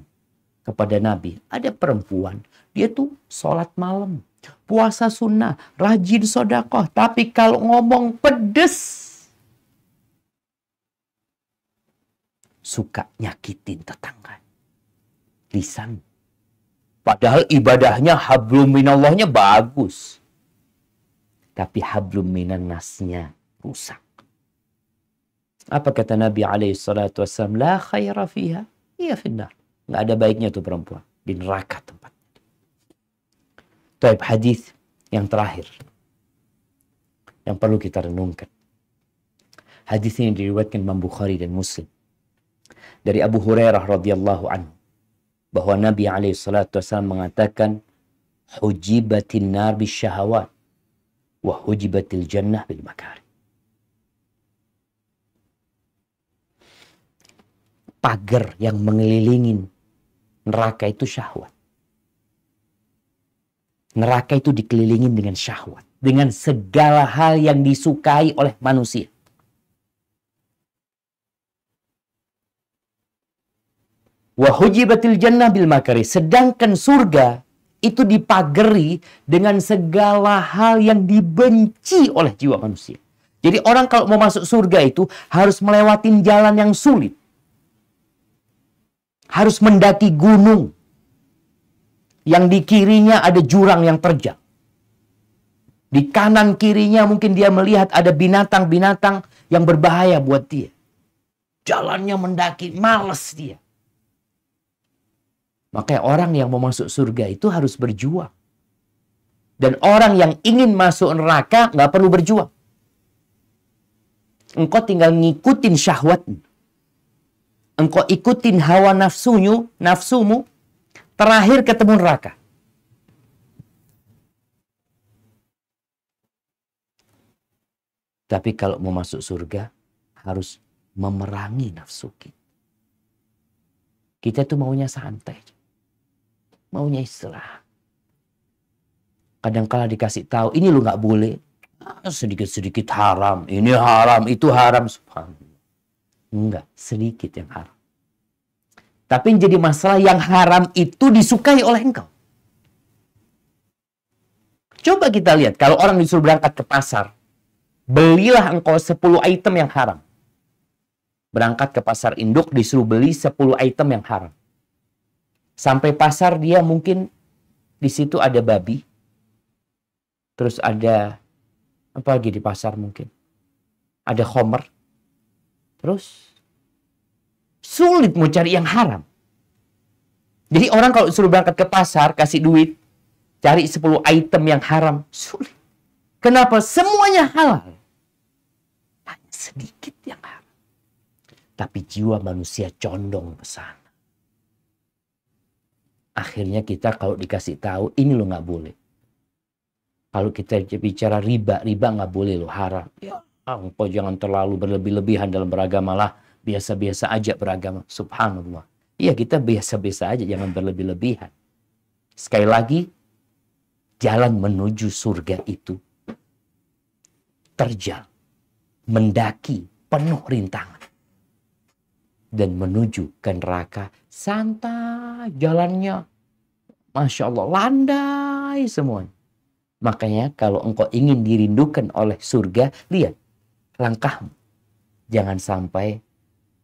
kepada Nabi. Ada perempuan. Dia tuh sholat malam. Puasa sunnah. Rajin sodakoh. Tapi kalau ngomong pedes. Suka nyakitin tetangga. Lisan. Padahal ibadahnya hablum minallahnya bagus. Tapi hablum minannasnya rusak. Apa kata Nabi SAW? La khaira fiha. Iya finnar. Nggak ada baiknya tuh perempuan. Di neraka tempatnya. Taib hadis yang terakhir. Yang perlu kita renungkan. Hadis ini diriwayatkan Imam Bukhari dan Muslim. Dari Abu Hurairah radhiyallahu anhu. Bahwa Nabi SAW mengatakan, hujibatin nar bisyahawat. Wa hujibatil jannah bil makari. Pagar yang mengelilingi neraka itu syahwat. Neraka itu dikelilingi dengan syahwat. Dengan segala hal yang disukai oleh manusia. Wa hujibatil jannah bil makari. Sedangkan surga itu dipagari dengan segala hal yang dibenci oleh jiwa manusia. Jadi orang kalau mau masuk surga itu harus melewati jalan yang sulit. Harus mendaki gunung. Yang di kirinya ada jurang yang terjal. Di kanan kirinya mungkin dia melihat ada binatang-binatang yang berbahaya buat dia. Jalannya mendaki, males dia. Makanya orang yang mau masuk surga itu harus berjuang. Dan orang yang ingin masuk neraka nggak perlu berjuang. Engkau tinggal ngikutin syahwatmu. Engkau ikutin hawa nafsumu, terakhir ketemu neraka. Tapi kalau mau masuk surga, harus memerangi nafsu kita. Kita tuh maunya santai. Maunya istirahat. Kadang-kala dikasih tahu, ini lu nggak boleh. Sedikit-sedikit haram. Ini haram, itu haram. Subhanallah. Enggak, sedikit yang haram. Tapi yang jadi masalah yang haram itu disukai oleh engkau. Coba kita lihat, kalau orang disuruh berangkat ke pasar, belilah engkau 10 item yang haram. Berangkat ke pasar induk, disuruh beli 10 item yang haram. Sampai pasar dia mungkin di situ ada babi, terus ada apa lagi di pasar mungkin, ada khomer, terus sulit mau cari yang haram. Jadi orang kalau suruh berangkat ke pasar, kasih duit, cari 10 item yang haram, sulit. Kenapa? Semuanya halal. Hanya sedikit yang haram. Tapi jiwa manusia condong ke sana. Akhirnya kita kalau dikasih tahu, ini lo nggak boleh. Kalau kita bicara riba nggak boleh lo, haram. Ya, engkau jangan terlalu berlebih-lebihan dalam beragama lah. Biasa-biasa aja beragama. Subhanallah. Iya, kita biasa-biasa aja, jangan berlebih-lebihan. Sekali lagi, jalan menuju surga itu terjal, mendaki, penuh rintangan. Dan menuju ke neraka, santai jalannya. Masya Allah, landai semuanya. Makanya kalau engkau ingin dirindukan oleh surga, lihat langkahmu. Jangan sampai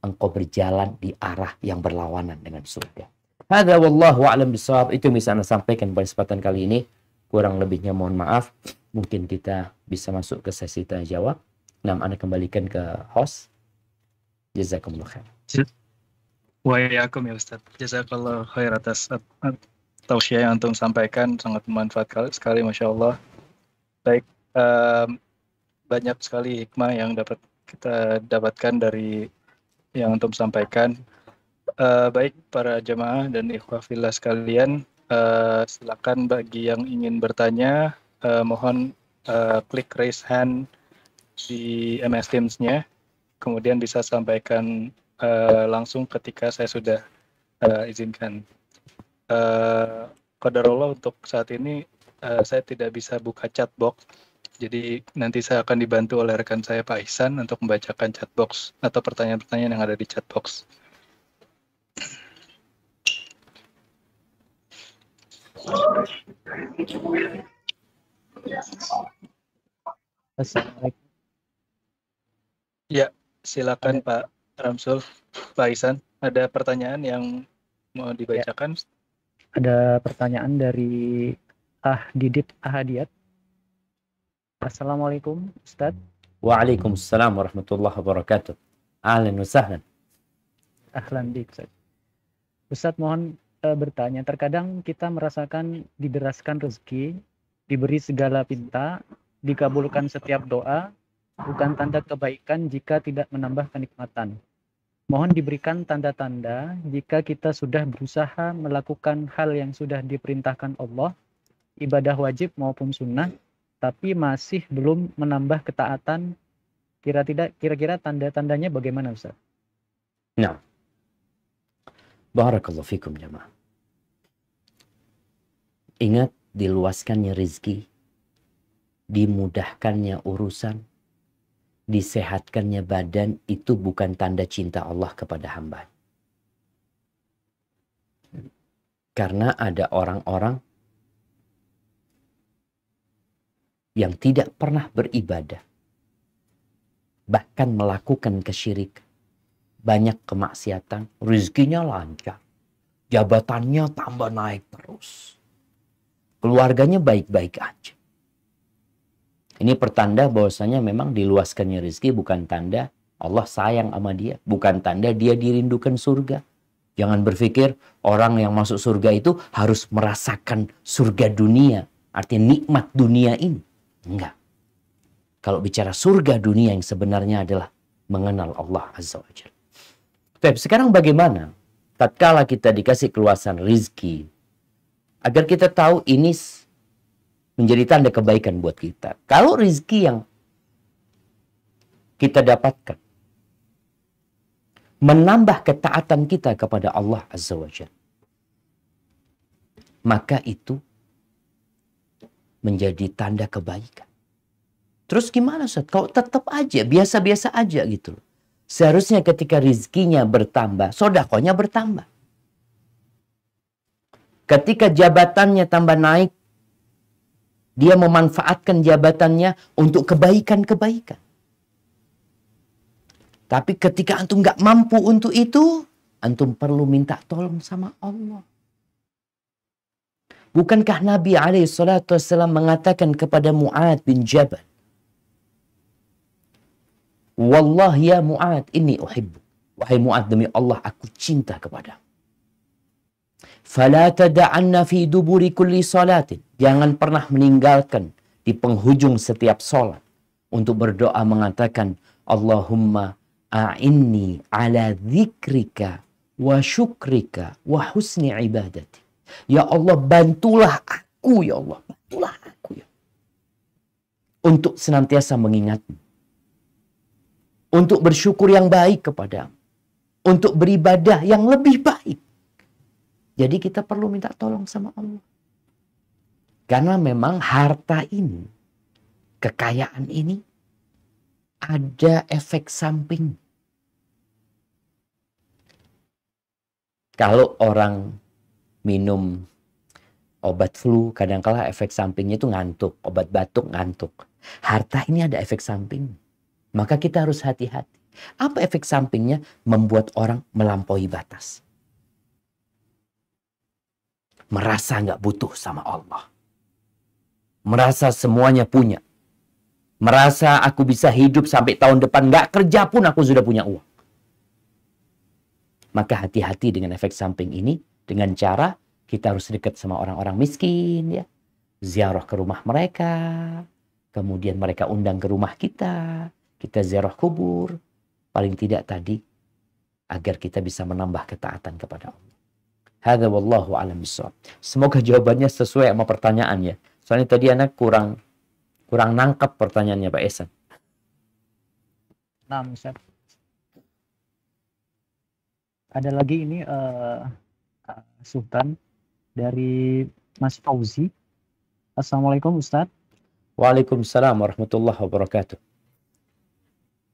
engkau berjalan di arah yang berlawanan dengan surga. Hadza wallahu a'lam bishawab. Itu yang bisa Anda sampaikan pada kesempatan kali ini. Kurang lebihnya mohon maaf. Mungkin kita bisa masuk ke sesi tanya jawab. Nah, Anda kembalikan ke host. Jazakumullah khair. Waalaikumsalam ya Ustaz. Jazakallah khair atas tausiah yang antum sampaikan, sangat bermanfaat sekali, Masya Allah. Baik, banyak sekali hikmah yang dapat kita dapatkan dari yang antum sampaikan. Baik para jamaah dan ikhwah fillah sekalian, silakan bagi yang ingin bertanya, mohon klik raise hand di MS Teams-nya, kemudian bisa sampaikan langsung ketika saya sudah izinkan. Qadarullah untuk saat ini saya tidak bisa buka chat box. Jadi nanti saya akan dibantu oleh rekan saya Pak Ihsan untuk membacakan chat box atau pertanyaan-pertanyaan yang ada di chat box. Assalamualaikum. Ya, silakan Pak Ramsul, Pak Ihsan. Ada pertanyaan yang mau dibacakan? Ada pertanyaan dari Didit Ahadiat. Assalamualaikum Ustaz. Waalaikumsalam warahmatullahi wabarakatuh. Ahlan wa sahlan. Ahlan bik Ustaz. Ustaz mohon bertanya, terkadang kita merasakan dideraskan rezeki, diberi segala pinta, dikabulkan setiap doa, bukan tanda kebaikan jika tidak menambah kenikmatan. Mohon diberikan tanda-tanda jika kita sudah berusaha melakukan hal yang sudah diperintahkan Allah, ibadah wajib maupun sunnah, tapi masih belum menambah ketaatan. Kira-kira tanda-tandanya bagaimana Ustaz? Nah, barakallahu fikum jamaah. Ingat, diluaskannya rizki, dimudahkannya urusan, disehatkannya badan, itu bukan tanda cinta Allah kepada hamba. Karena ada orang-orang yang tidak pernah beribadah, bahkan melakukan kesyirikan, banyak kemaksiatan, rezekinya lancar, jabatannya tambah naik terus, keluarganya baik-baik aja. Ini pertanda bahwasanya memang diluaskannya rezeki bukan tanda Allah sayang sama dia, bukan tanda dia dirindukan surga. Jangan berpikir orang yang masuk surga itu harus merasakan surga dunia, artinya nikmat dunia ini. Enggak. Kalau bicara surga dunia yang sebenarnya adalah mengenal Allah Azza wa Jalla. Baik, sekarang bagaimana tatkala kita dikasih keluasan rizki, agar kita tahu ini menjadi tanda kebaikan buat kita. Kalau rizki yang kita dapatkan menambah ketaatan kita kepada Allah Azza wa Jalla, maka itu menjadi tanda kebaikan. Terus gimana Ustaz? Kalau tetap aja, biasa-biasa aja gitu loh. Seharusnya ketika rizkinya bertambah, sodakonya bertambah. Ketika jabatannya tambah naik, dia memanfaatkan jabatannya untuk kebaikan-kebaikan. Tapi ketika antum gak mampu untuk itu, antum perlu minta tolong sama Allah. Bukankah Nabi SAW mengatakan kepada Mu'ad bin Jabal, Wallah ya Mu'ad, inni uhibbu. Wahai Mu'ad, demi Allah, aku cinta kepada. Fala tada'anna fi duburi kulli salatin. Jangan pernah meninggalkan di penghujung setiap salat untuk berdoa mengatakan, Allahumma a'inni ala dzikrika wa syukrika wa husni ibadati. Ya Allah, bantulah aku, ya Allah. Bantulah aku, ya. Untuk senantiasa mengingatmu. Untuk bersyukur yang baik kepadamu. Untuk beribadah yang lebih baik. Jadi kita perlu minta tolong sama Allah. Karena memang harta ini, kekayaan ini, ada efek samping. Kalau orang minum obat flu, kadang-kala efek sampingnya itu ngantuk. Obat batuk ngantuk. Harta ini ada efek samping. Maka kita harus hati-hati. Apa efek sampingnya? Membuat orang melampaui batas. Merasa nggak butuh sama Allah. Merasa semuanya punya. Merasa aku bisa hidup sampai tahun depan. Nggak kerja pun aku sudah punya uang. Maka hati-hati dengan efek samping ini. Dengan cara kita harus dekat sama orang-orang miskin, ya. Ziarah ke rumah mereka. Kemudian mereka undang ke rumah kita. Kita ziarah kubur. Paling tidak tadi, agar kita bisa menambah ketaatan kepada Allah. Hadza wallahu a'lam bishawab. Semoga jawabannya sesuai sama pertanyaannya. Soalnya tadi anak kurang nangkep pertanyaannya Pak Esan. Nah, Ustaz. Ada lagi ini Sultan dari Mas Fauzi. Assalamualaikum Ustaz. Waalaikumsalam warahmatullahi wabarakatuh.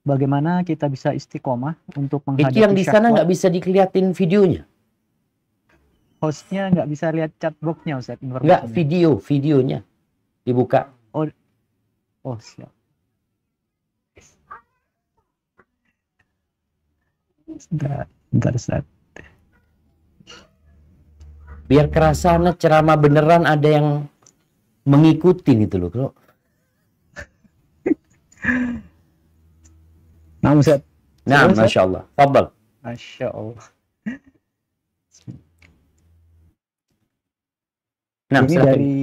Bagaimana kita bisa istiqomah untuk menghadapi Itu yang di sana syahwat? nggak bisa dikeliatin videonya. Hostnya nggak bisa lihat chatboxnya Ustaz. Nggak, videonya dibuka. Oh siap. Bentar Ustaz. Biar kerasa ceramah beneran ada yang mengikuti gitu loh. Bro. Nah Ustaz. Nah, Masya Allah. Fadal. Masya Allah. Nah, Ini silakan. dari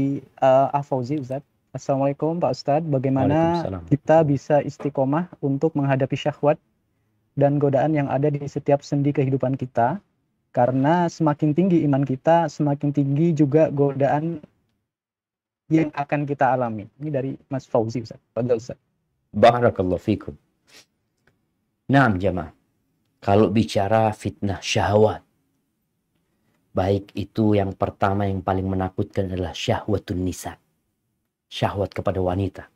Afauzi Ustaz. Assalamualaikum Pak Ustadz. Bagaimana Waalaikumsalam. kita bisa istiqomah untuk menghadapi syahwat dan godaan yang ada di setiap sendi kehidupan kita? Karena semakin tinggi iman kita, semakin tinggi juga godaan yang akan kita alami. Ini dari Mas Fauzi Ustaz. Fadal Ustaz. Barakallahu fikum. Nah, jamaah. Kalau bicara fitnah syahwat, baik itu yang pertama yang paling menakutkan adalah syahwatun nisa. Syahwat kepada wanita.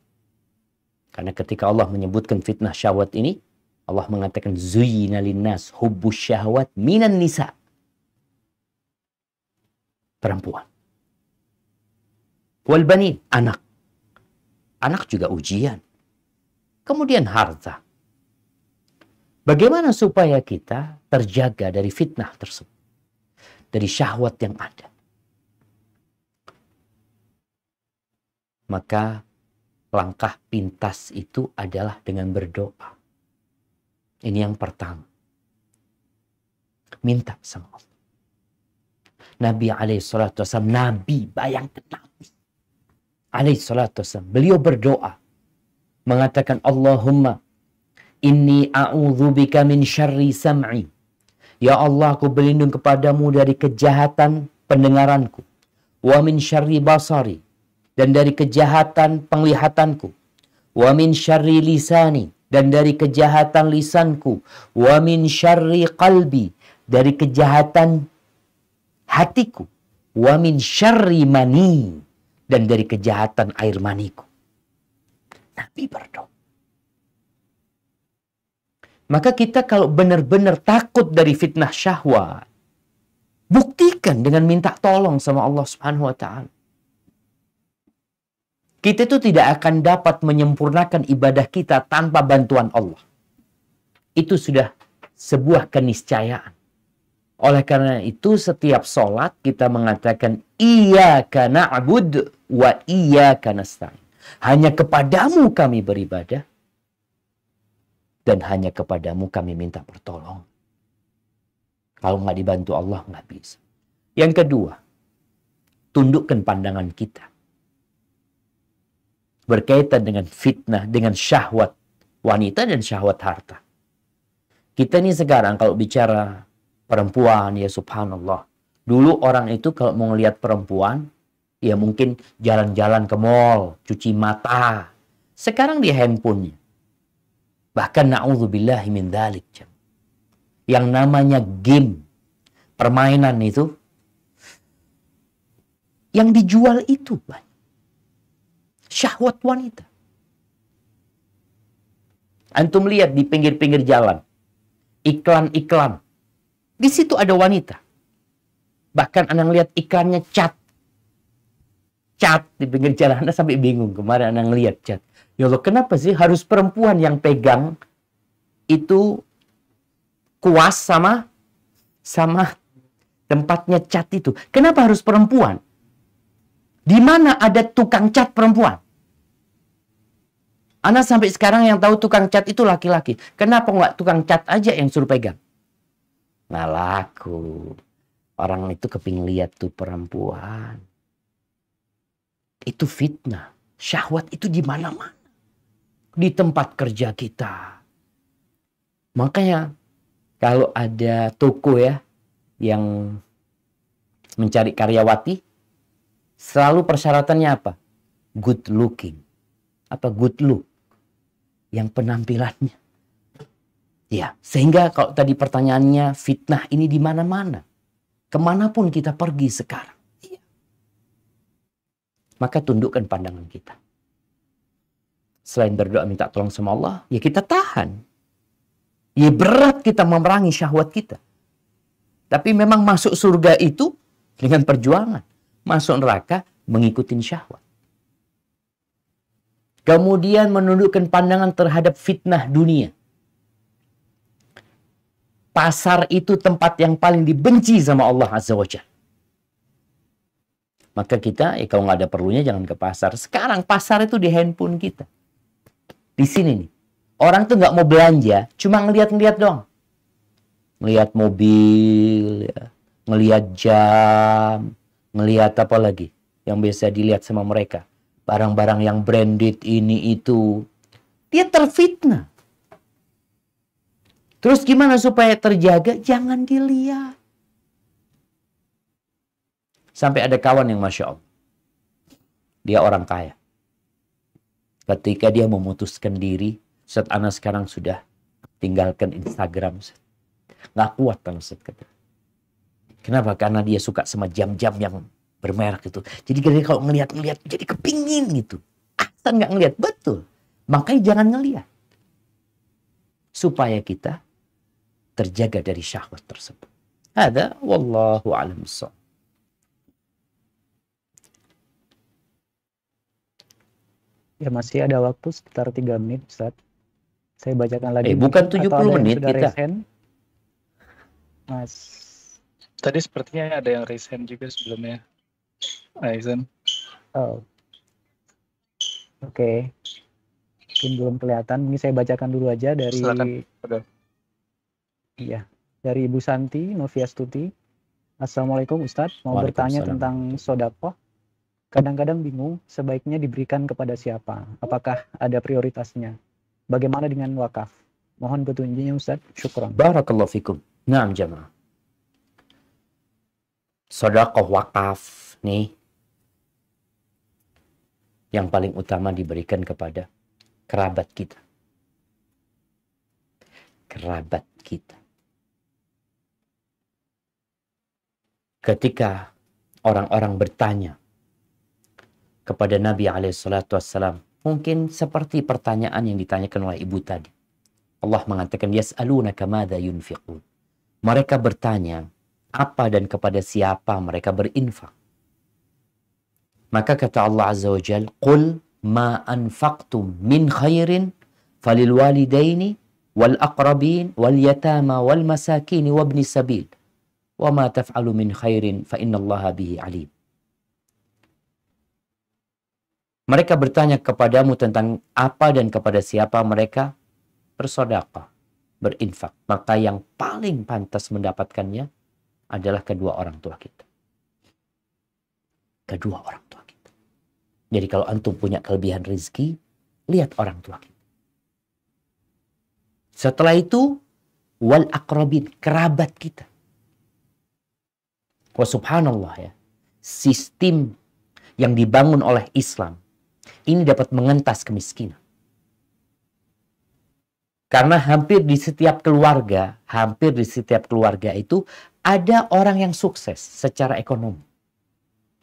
Karena ketika Allah menyebutkan fitnah syahwat ini, Allah mengatakan zuyyina linnas hubbus syahwat minan nisa. Perempuan. Wal banin, anak. Anak juga ujian. Kemudian harta. Bagaimana supaya kita terjaga dari fitnah tersebut? Dari syahwat yang ada. Maka langkah pintas itu adalah dengan berdoa. Ini yang pertama. Minta sama Allah. Nabi SAW, Nabi, bayangkan Nabi SAW, beliau berdoa. Mengatakan, Allahumma inni a'udzubika min syarri sam'i. Ya Allah, aku berlindung kepadamu dari kejahatan pendengaranku. Wa min syarri basari. Dan dari kejahatan penglihatanku. Wa min syarri lisani. Dan dari kejahatan lisanku. Wa min syarri qalbi. Dari kejahatan hatiku. Wa min syarri mani. Dan dari kejahatan air maniku. Nabi berdoa. Maka kita kalau benar-benar takut dari fitnah syahwat, buktikan dengan minta tolong sama Allah Subhanahu wa taala. Kita itu tidak akan dapat menyempurnakan ibadah kita tanpa bantuan Allah. Itu sudah sebuah keniscayaan. Oleh karena itu setiap sholat kita mengatakan iyyaka na'bud wa iyyaka nasta'in. Hanya kepadamu kami beribadah dan hanya kepadamu kami minta pertolongan. Kalau nggak dibantu Allah nggak bisa. Yang kedua, tundukkan pandangan kita. Berkaitan dengan fitnah, dengan syahwat wanita dan syahwat harta. Kita nih sekarang kalau bicara perempuan, ya subhanallah. Dulu orang itu kalau mau ngelihat perempuan, ya mungkin jalan-jalan ke mall, cuci mata. Sekarang di handphonenya. Bahkan na'udzubillahi min dzalik. Yang namanya game, permainan itu, yang dijual itu banyak. Syahwat wanita. Antum lihat di pinggir-pinggir jalan. Iklan-iklan. Di situ ada wanita. Bahkan Anda lihat iklannya cat. Cat di pinggir jalan. Anda sampai bingung. Kemarin Anda ngelihat cat. Ya Allah, kenapa sih harus perempuan yang pegang itu kuas sama tempatnya cat itu? Kenapa harus perempuan? Di mana ada tukang cat perempuan? Ana sampai sekarang yang tahu tukang cat itu laki-laki. Kenapa nggak tukang cat aja yang suruh pegang? Nggak laku. Orang itu kepingin lihat tuh perempuan. Itu fitnah. Syahwat itu di mana-mana. Di tempat kerja kita. Makanya kalau ada toko ya yang mencari karyawati, selalu persyaratannya apa? Good looking. Apa good look? Yang penampilannya. Ya, sehingga kalau tadi pertanyaannya fitnah ini di mana-mana. Kemanapun kita pergi sekarang. Ya. Maka tundukkan pandangan kita. Selain berdoa minta tolong sama Allah, ya kita tahan. Ya berat kita memerangi syahwat kita. Tapi memang masuk surga itu dengan perjuangan. Masuk neraka mengikuti syahwat. Kemudian menundukkan pandangan terhadap fitnah dunia. Pasar itu tempat yang paling dibenci sama Allah Azza wa Jalla. Maka kita, kalau nggak ada perlunya jangan ke pasar. Sekarang pasar itu di handphone kita. Di sini nih. Orang tuh nggak mau belanja, cuma ngeliat-ngeliat doang. Ngeliat mobil, ya. Ngeliat jam, ngeliat apa lagi yang biasa dilihat sama mereka. Barang-barang yang branded ini itu. Dia terfitnah. Terus gimana supaya terjaga? Jangan dilihat. Sampai ada kawan yang Masya Allah. Dia orang kaya. Ketika dia memutuskan diri. Ustaz, ana sekarang sudah tinggalkan Instagram. Nggak kuat kan Ustaz kata. Kenapa? Karena dia suka sama jam-jam yang bermerek itu. Jadi kalau ngelihat-ngelihat jadi kepingin gitu. Ahsan nggak ngelihat. Betul. Makanya jangan ngelihat. Supaya kita terjaga dari syahwat tersebut. Ada wallahu a'lam bissawab. Ya masih ada waktu sekitar 3 menit Ustaz. Saya bacakan lagi. Bukan 70 menit kita. Mas. Tadi sepertinya ada yang resign juga sebelumnya. Aizen. Oh. Oke. Mungkin belum kelihatan. Ini saya bacakan dulu aja dari. Silakan. Iya. Dari Ibu Santi Noviastuti. Assalamualaikum Ustadz. Mau bertanya tentang sodaqoh. Kadang-kadang bingung sebaiknya diberikan kepada siapa. Apakah ada prioritasnya? Bagaimana dengan wakaf? Mohon petunjuknya Ustadz. Syukran. Barakallahu fikum. Naam jamaah. Sedekah wakaf nih yang paling utama diberikan kepada kerabat kita. Kerabat kita. Ketika orang-orang bertanya kepada Nabi SAW, mungkin seperti pertanyaan yang ditanyakan oleh ibu tadi. Allah mengatakan, yas'alunaka madza yunfiqun. Mereka bertanya, apa dan kepada siapa mereka berinfak. Maka kata Allah Azza wa Jal, Qul ma anfaqtum min khairin falil walidaini wal aqrabin wal yatama wal masakini wabni sabil Wa ma taf'alu min khairin fa innallaha bihi alim. Mereka bertanya kepadamu tentang apa dan kepada siapa mereka bersedekah, berinfak. Maka yang paling pantas mendapatkannya adalah kedua orang tua kita. Kedua orang tua kita. Jadi kalau antum punya kelebihan rezeki, lihat orang tua kita. Setelah itu, wal aqrabin, kerabat kita. Wah subhanallah ya, sistem yang dibangun oleh Islam ini dapat mengentas kemiskinan. Karena hampir di setiap keluarga itu ada orang yang sukses secara ekonomi.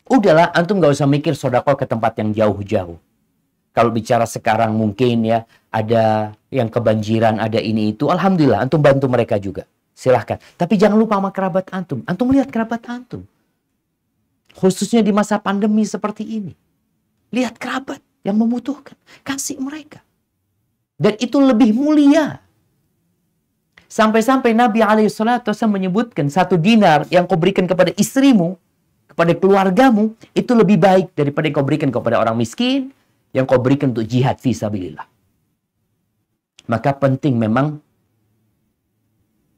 Udahlah, antum gak usah mikir sedekah ke tempat yang jauh-jauh. Kalau bicara sekarang mungkin ya, ada yang kebanjiran, ada ini itu. Alhamdulillah, antum bantu mereka juga. Silahkan. Tapi jangan lupa sama kerabat antum. Antum lihat kerabat antum. Khususnya di masa pandemi seperti ini. Lihat kerabat yang membutuhkan. Kasih mereka. Dan itu lebih mulia. Sampai-sampai Nabi SAW menyebutkan 1 dinar yang kau berikan kepada istrimu, kepada keluargamu, itu lebih baik daripada yang kau berikan kepada orang miskin, yang kau berikan untuk jihad fi sabilillah. Maka penting memang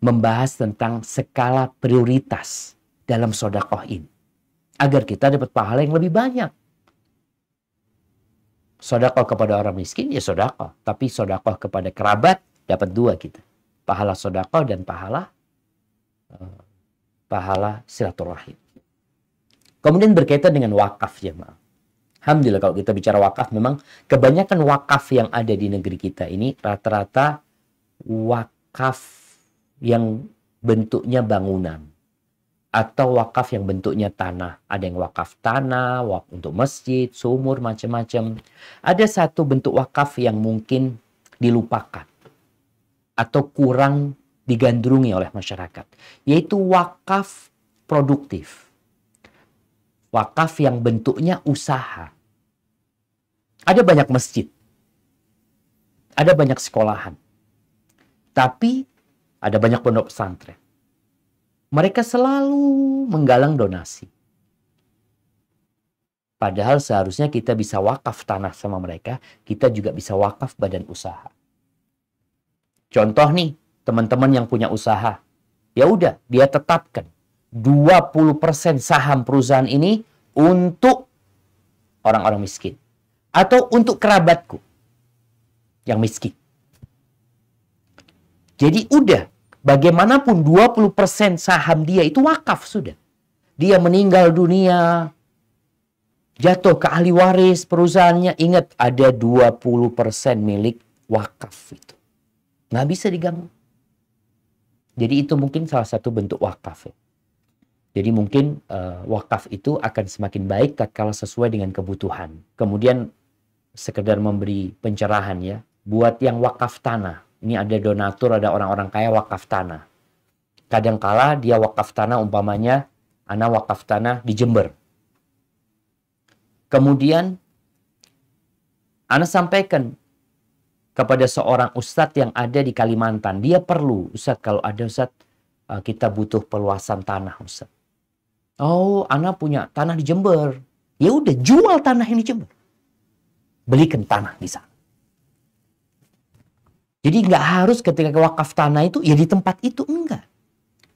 membahas tentang skala prioritas dalam sedekah ini. Agar kita dapat pahala yang lebih banyak. Sedekah kepada orang miskin, ya sedekah. Tapi sedekah kepada kerabat, dapat 2 kita. Pahala sedekah dan pahala silaturahim. Kemudian berkaitan dengan wakaf jemaah. Alhamdulillah kalau kita bicara wakaf, memang kebanyakan wakaf yang ada di negeri kita ini rata-rata wakaf yang bentuknya bangunan. Atau wakaf yang bentuknya tanah. Ada yang wakaf tanah, untuk masjid, sumur, macam-macam. Ada satu bentuk wakaf yang mungkin dilupakan. Atau kurang digandrungi oleh masyarakat. Yaitu wakaf produktif. Wakaf yang bentuknya usaha. Ada banyak masjid. Ada banyak sekolahan. Tapi ada banyak pondok pesantren. Mereka selalu menggalang donasi. Padahal seharusnya kita bisa wakaf tanah sama mereka, kita juga bisa wakaf badan usaha. Contoh nih, teman-teman yang punya usaha. Ya udah, dia tetapkan 20% saham perusahaan ini untuk orang-orang miskin. Atau untuk kerabatku yang miskin. Jadi udah, bagaimanapun 20% saham dia itu wakaf sudah. Dia meninggal dunia, jatuh ke ahli waris perusahaannya. Ingat, ada 20% milik wakaf itu. Nggak bisa diganggu. Jadi itu mungkin salah satu bentuk wakaf ya. Jadi mungkin wakaf itu akan semakin baik tatkala sesuai dengan kebutuhan. Kemudian sekedar memberi pencerahan ya. Buat yang wakaf tanah. Ini ada donatur, ada orang-orang kaya wakaf tanah. Kadangkala dia wakaf tanah, umpamanya ana wakaf tanah di Jember. Kemudian ana sampaikan kepada seorang ustadz yang ada di Kalimantan. Dia perlu, ustadz kalau ada ustadz, kita butuh perluasan tanah ustadz. Oh, ana punya tanah di Jember. Ya udah, jual tanah ini di Jember. Belikan tanah di sana. Jadi nggak harus ketika wakaf tanah itu ya di tempat itu, enggak.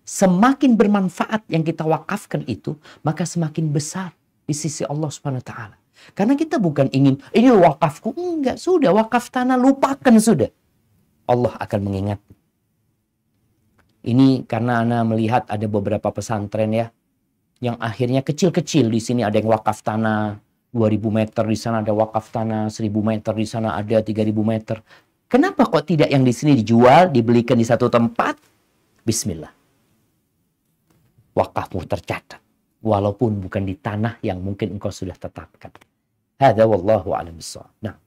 Semakin bermanfaat yang kita wakafkan itu, maka semakin besar di sisi Allah Subhanahu wa taala. Karena kita bukan ingin ini wakafku, enggak, sudah wakaf tanah lupakan sudah. Allah akan mengingat. Ini karena ana melihat ada beberapa pesantren ya yang akhirnya kecil-kecil. Di sini ada yang wakaf tanah 2000 meter, di sana ada wakaf tanah 1000 meter, di sana ada 3000 meter. Kenapa kok tidak yang di sini dijual, dibelikan di satu tempat? Bismillah. Wakafmu tercatat. Walaupun bukan di tanah yang mungkin engkau sudah tetapkan. Hadza wallahu a'lam bissawab. Nah.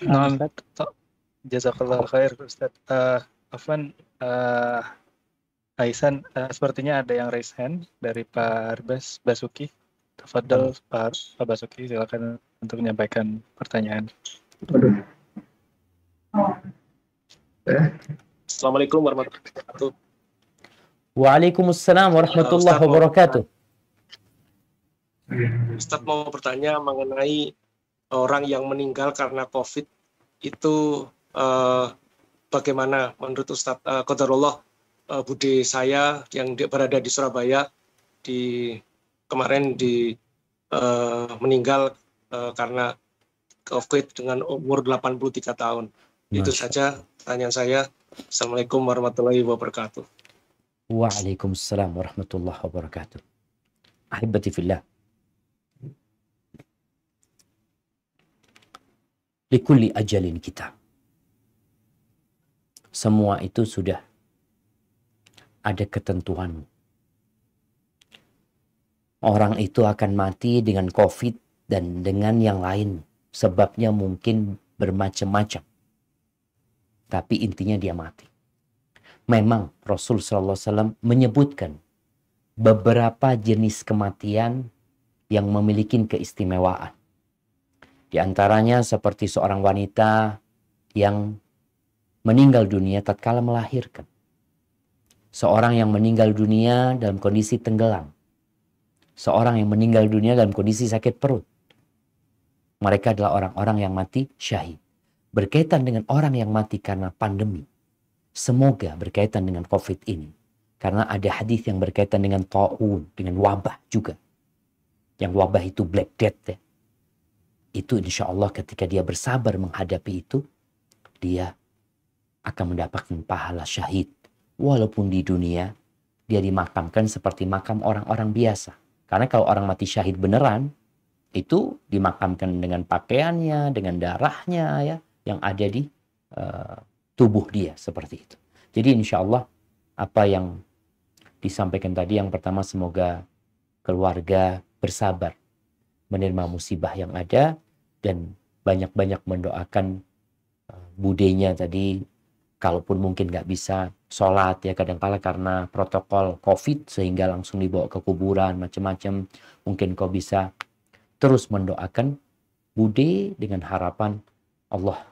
Nah, jazakallah khair Ustaz. Afwan, Aisan, sepertinya ada yang raise hand dari Pak Basuki. Tafadhal Pak Basuki, silakan untuk menyampaikan pertanyaan. Assalamualaikum warahmatullahi wabarakatuh. Waalaikumsalam warahmatullahi wabarakatuh. Ustadz mau bertanya mengenai orang yang meninggal karena COVID itu bagaimana menurut Ustadz? Qadarullah, bude saya yang berada di Surabaya kemarin meninggal karena COVID dengan umur 83 tahun. Itu saja pertanyaan saya. Assalamualaikum warahmatullahi wabarakatuh. Waalaikumsalam warahmatullahi wabarakatuh. Ahibati fillah. Likulli ajalin kita. Semua itu sudah ada ketentuan. Orang itu akan mati dengan COVID dan dengan yang lain. Sebabnya mungkin bermacam-macam. Tapi intinya dia mati. Memang Rasul SAW menyebutkan beberapa jenis kematian yang memiliki keistimewaan. Di antaranya seperti seorang wanita yang meninggal dunia tatkala melahirkan. Seorang yang meninggal dunia dalam kondisi tenggelam. Seorang yang meninggal dunia dalam kondisi sakit perut. Mereka adalah orang-orang yang mati syahid. Berkaitan dengan orang yang mati karena pandemi. Semoga berkaitan dengan COVID ini. Karena ada hadis yang berkaitan dengan ta'un, dengan wabah juga. Yang wabah itu Black Death ya. Itu insya Allah ketika dia bersabar menghadapi itu, dia akan mendapatkan pahala syahid. Walaupun di dunia, dia dimakamkan seperti makam orang-orang biasa. Karena kalau orang mati syahid beneran, itu dimakamkan dengan pakaiannya, dengan darahnya ya, yang ada di tubuh dia seperti itu. Jadi insya Allah apa yang disampaikan tadi, yang pertama semoga keluarga bersabar menerima musibah yang ada dan banyak-banyak mendoakan budenya tadi. Kalaupun mungkin nggak bisa sholat ya kadang-kala karena protokol COVID sehingga langsung dibawa ke kuburan macam-macam, mungkin kau bisa terus mendoakan bude dengan harapan Allah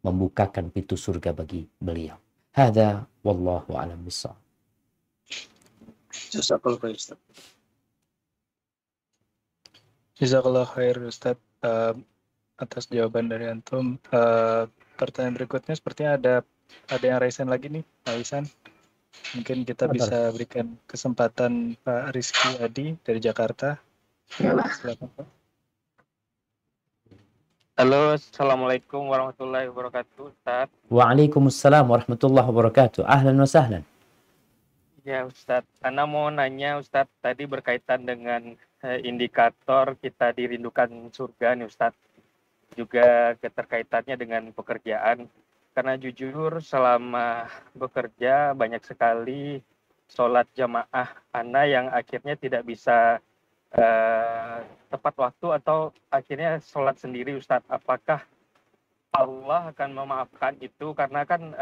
membukakan pintu surga bagi beliau. Hadza wallahu a'lam bishawab. Jazakallah khair, Ustaz. Jazakallah khair Ustaz atas jawaban dari antum. Pertanyaan berikutnya sepertinya ada yang raisen lagi nih, Pak Isan. Mungkin kita bisa berikan kesempatan Pak Rizky Adi dari Jakarta. Silakan Pak. Halo, Assalamualaikum warahmatullahi wabarakatuh, Ustaz. Waalaikumsalam warahmatullahi wabarakatuh. Ahlan wa sahlan. Ya, Ustaz. Ana mau nanya, Ustaz, tadi berkaitan dengan indikator kita dirindukan surga nih, Ustaz. Juga keterkaitannya dengan pekerjaan. Karena jujur selama bekerja banyak sekali sholat jamaah ana yang akhirnya tidak bisa tepat waktu atau akhirnya sholat sendiri, Ustadz. Apakah Allah akan memaafkan itu? Karena kan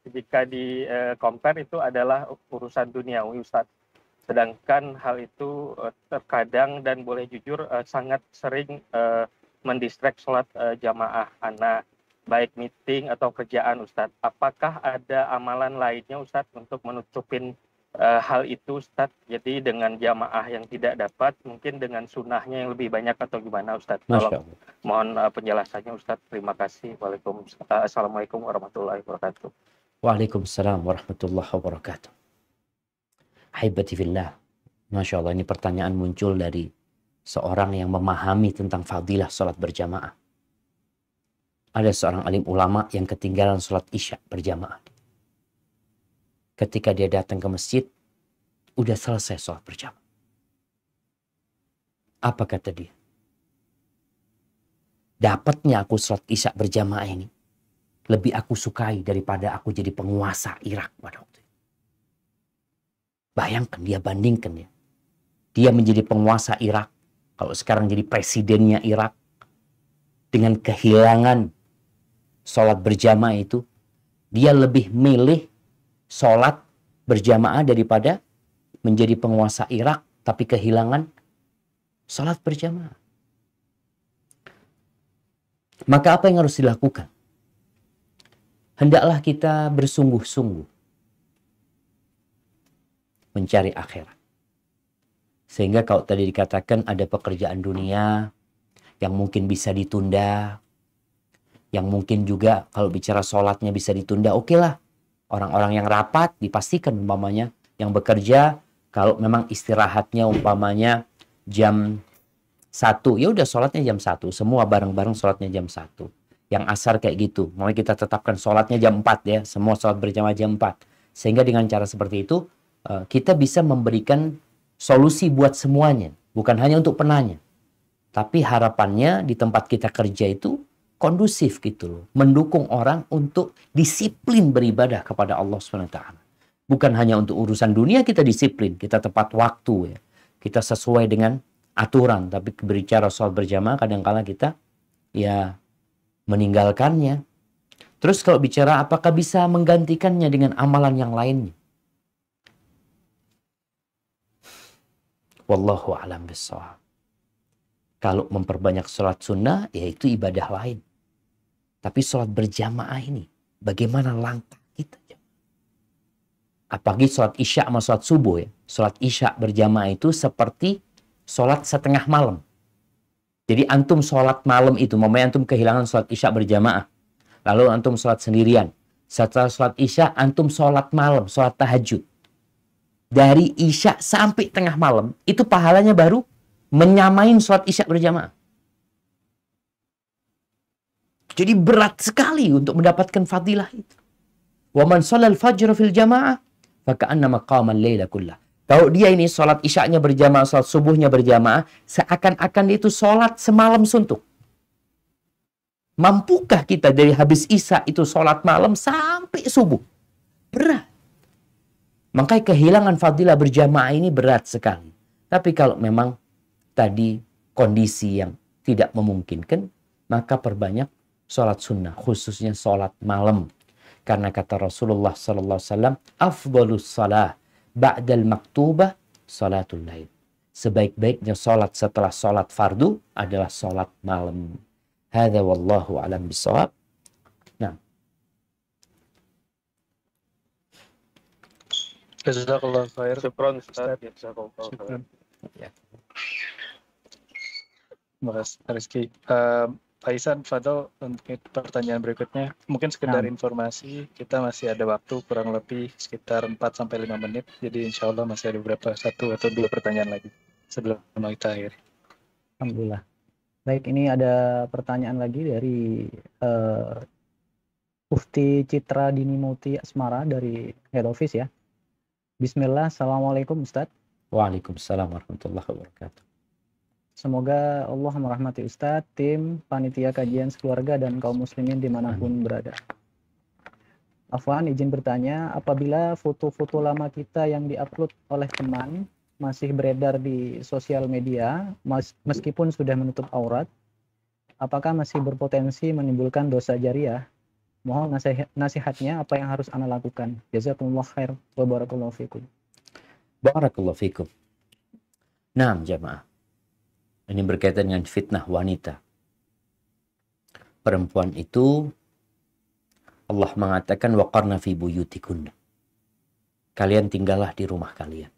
jika di compare itu adalah urusan duniawi, Ustadz. Sedangkan hal itu terkadang dan boleh jujur sangat sering mendistract sholat jamaah ana, baik meeting atau kerjaan, Ustadz. Apakah ada amalan lainnya, Ustadz, untuk menutupin hal itu, Ustadz? Jadi dengan jamaah yang tidak dapat, mungkin dengan sunnahnya yang lebih banyak atau gimana, Ustadz? Mohon penjelasannya, Ustadz. Terima kasih. Assalamualaikum warahmatullahi wabarakatuh. Waalaikumsalam warahmatullahi wabarakatuh. Ahibati fillah. Masya Allah, ini pertanyaan muncul dari seorang yang memahami tentang fadilah sholat berjamaah. Ada seorang alim ulama yang ketinggalan sholat isya berjamaah. Ketika dia datang ke masjid, udah selesai sholat berjamaah. Apa kata dia? Dapatnya aku sholat isya berjamaah ini lebih aku sukai daripada aku jadi penguasa Irak pada waktu itu. Bayangkan, dia bandingkan ya. Dia menjadi penguasa Irak, kalau sekarang jadi presidennya Irak, dengan kehilangan sholat berjamaah itu, dia lebih milih sholat berjamaah daripada menjadi penguasa Irak tapi kehilangan sholat berjamaah. Maka apa yang harus dilakukan? hendaklah kita bersungguh-sungguh mencari akhirat. Sehingga kalau tadi dikatakan ada pekerjaan dunia yang mungkin bisa ditunda, yang mungkin juga kalau bicara sholatnya bisa ditunda, oke lah. Orang-orang yang rapat dipastikan umpamanya, yang bekerja kalau memang istirahatnya umpamanya jam 1, ya udah sholatnya jam 1, semua bareng-bareng sholatnya jam 1. Yang asar kayak gitu, mulai kita tetapkan sholatnya jam 4 ya, semua sholat berjamaah jam 4. Sehingga dengan cara seperti itu, kita bisa memberikan solusi buat semuanya, bukan hanya untuk penanya. Tapi harapannya di tempat kita kerja itu kondusif gitu loh, mendukung orang untuk disiplin beribadah kepada Allah SWT. Bukan hanya untuk urusan dunia kita disiplin, kita tepat waktu ya, kita sesuai dengan aturan. Tapi berbicara soal berjamaah kadang-kala kita ya meninggalkannya. Terus kalau bicara apakah bisa menggantikannya dengan amalan yang lainnya? Wallahu a'lam bishawab. Kalau memperbanyak sholat sunnah, yaitu ibadah lain. Tapi sholat berjamaah ini, bagaimana langkah kita? Apalagi sholat isya sama sholat subuh ya. Sholat isya berjamaah itu seperti sholat setengah malam. Jadi antum sholat malam itu, momennya antum kehilangan sholat isya berjamaah. Lalu antum sholat sendirian. Setelah sholat isya, antum sholat malam, sholat tahajud. Dari isya sampai tengah malam, itu pahalanya baru menyamain sholat isya berjamaah. Jadi berat sekali untuk mendapatkan fadilah itu. Wa man shalal fajr fil jamaah faka'annama qama al-laila kullah. Kalau dia ini sholat isya'nya berjamaah, sholat subuhnya berjamaah, seakan-akan dia itu sholat semalam suntuk. Mampukah kita dari habis isya itu sholat malam sampai subuh? Berat. Makanya kehilangan fadilah berjamaah ini berat sekali. Tapi kalau memang tadi kondisi yang tidak memungkinkan, maka perbanyak sholat sunnah, khususnya sholat malam. Karena kata Rasulullah SAW, afdalus salah ba'dal maktubah salatul lail. Sebaik-baiknya sholat setelah sholat fardu adalah sholat malam. Hadza wallahu a'lam bishawab. Nah. Jazakallah khair. Syukran Ustaz. Syukran. Ya. Terima kasih Rizky. Pak Ihsan, Fadol, untuk pertanyaan berikutnya, mungkin sekedar informasi, kita masih ada waktu kurang lebih sekitar 4-5 menit, jadi insya Allah masih ada beberapa 1 atau 2 pertanyaan lagi sebelum kita akhiri. Alhamdulillah. Baik, ini ada pertanyaan lagi dari Ufti Citra Dinimauti Asmara dari Head Office ya. Bismillah, Assalamualaikum Ustadz. Waalaikumsalam warahmatullahi wabarakatuh. Semoga Allah merahmati Ustadz, tim, panitia kajian sekeluarga, dan kaum muslimin dimanapun berada. Afwan, izin bertanya, apabila foto-foto lama kita yang diupload oleh teman masih beredar di sosial media, meskipun sudah menutup aurat, apakah masih berpotensi menimbulkan dosa jariah? Mohon nasihatnya apa yang harus Anda lakukan. Jazakumullah khair wa barakallahu fikum. Barakallahu fikum. Naam jamaah. Ini berkaitan dengan fitnah wanita. Perempuan itu Allah mengatakan waqarna fi buyutikunna. Kalian tinggallah di rumah kalian.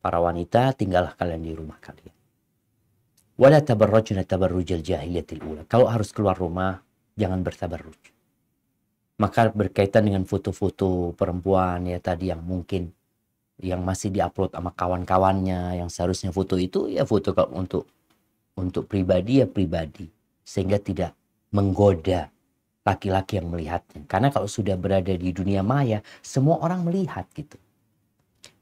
Para wanita tinggallah kalian di rumah kalian. Wala tabarrajna tabarrujal jahiliyatil ula. Kalau harus keluar rumah, jangan bertabarruj. Maka berkaitan dengan foto-foto perempuan ya tadi yang mungkin yang masih diupload sama kawan-kawannya, yang seharusnya foto itu ya foto untuk pribadi ya pribadi, sehingga tidak menggoda laki-laki yang melihatnya. Karena kalau sudah berada di dunia maya, semua orang melihat gitu.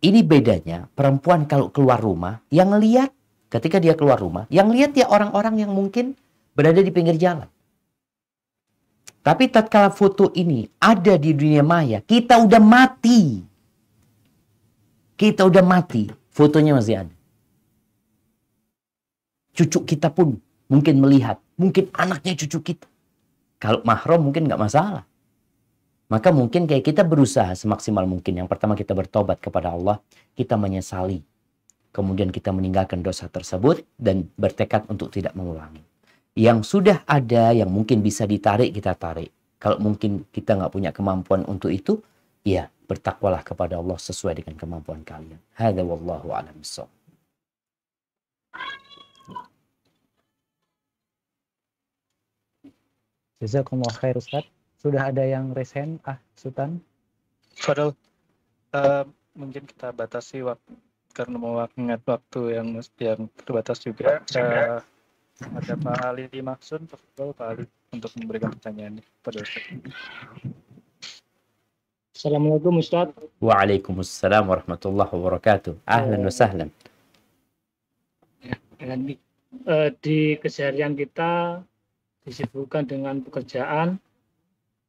Ini bedanya perempuan kalau keluar rumah, yang lihat ketika dia keluar rumah, yang lihat ya orang-orang yang mungkin berada di pinggir jalan. Tapi tatkala foto ini ada di dunia maya, kita udah mati. Kita udah mati, fotonya masih ada. Cucu kita pun mungkin melihat, mungkin anaknya cucu kita. Kalau mahram mungkin nggak masalah. Maka mungkin kayak kita berusaha semaksimal mungkin. Yang pertama kita bertobat kepada Allah, kita menyesali. Kemudian kita meninggalkan dosa tersebut dan bertekad untuk tidak mengulangi. Yang sudah ada, yang mungkin bisa ditarik, kita tarik. Kalau mungkin kita nggak punya kemampuan untuk itu, ya bertakwalah kepada Allah sesuai dengan kemampuan kalian. Hadza wallahu a'lam bissawab. Jazakumullah khair Ustaz. Sudah ada yang raise hand, Sultan? Fadal, mungkin kita batasi waktu karena mau mengingat waktu yang terbatas juga. Ada Pak Ali Maksud, Pak Ali untuk memberikan pertanyaan pada Ustaz. Assalamualaikum Ustaz. Waalaikumsalam warahmatullahi wabarakatuh. Ahlan wa sahlan. Di keseharian kita disibukkan dengan pekerjaan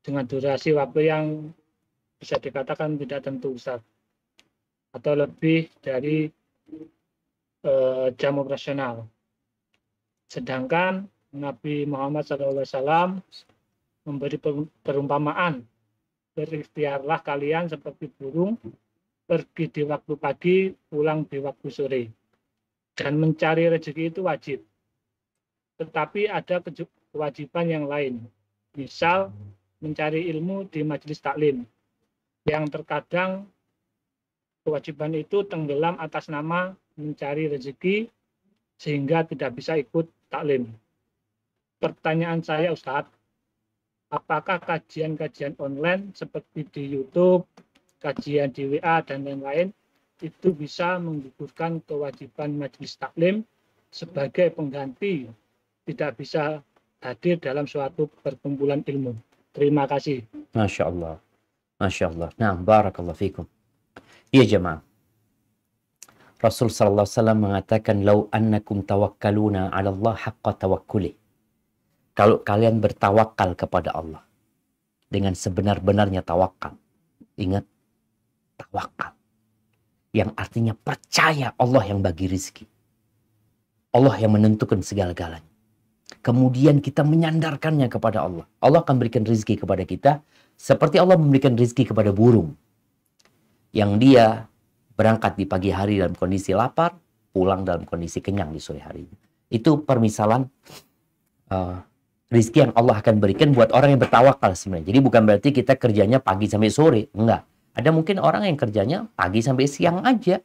dengan durasi waktu yang bisa dikatakan tidak tentu Ustaz, atau lebih dari jam operasional. Sedangkan Nabi Muhammad SAW memberi perumpamaan, berikhtiarlah kalian seperti burung, pergi di waktu pagi, pulang di waktu sore. Dan mencari rezeki itu wajib. Tetapi ada kewajiban yang lain. Misal, mencari ilmu di majelis taklim. Yang terkadang kewajiban itu tenggelam atas nama mencari rezeki, sehingga tidak bisa ikut taklim. Pertanyaan saya Ustadz, apakah kajian-kajian online seperti di YouTube, kajian di WA, dan lain-lain itu bisa menggugurkan kewajiban majelis taklim sebagai pengganti tidak bisa hadir dalam suatu perkumpulan ilmu? Terima kasih. Masya Allah. Masya Allah. Nah, barakallahu fikum. Ya jemaah. Rasul sallallahu alaihi wasallam mengatakan, "Lau annakum tawakkaluna 'ala Allah haqqa tawakkuli." Kalau kalian bertawakal kepada Allah dengan sebenar-benarnya tawakal. Ingat, tawakal. Yang artinya percaya Allah yang bagi rizki. Allah yang menentukan segala-galanya. Kemudian kita menyandarkannya kepada Allah. Allah akan berikan rizki kepada kita seperti Allah memberikan rizki kepada burung. Yang dia berangkat di pagi hari dalam kondisi lapar, pulang dalam kondisi kenyang di sore hari. Itu permisalan rizki yang Allah akan berikan buat orang yang bertawakal sebenarnya. Jadi bukan berarti kita kerjanya pagi sampai sore. Enggak. Ada mungkin orang yang kerjanya pagi sampai siang aja.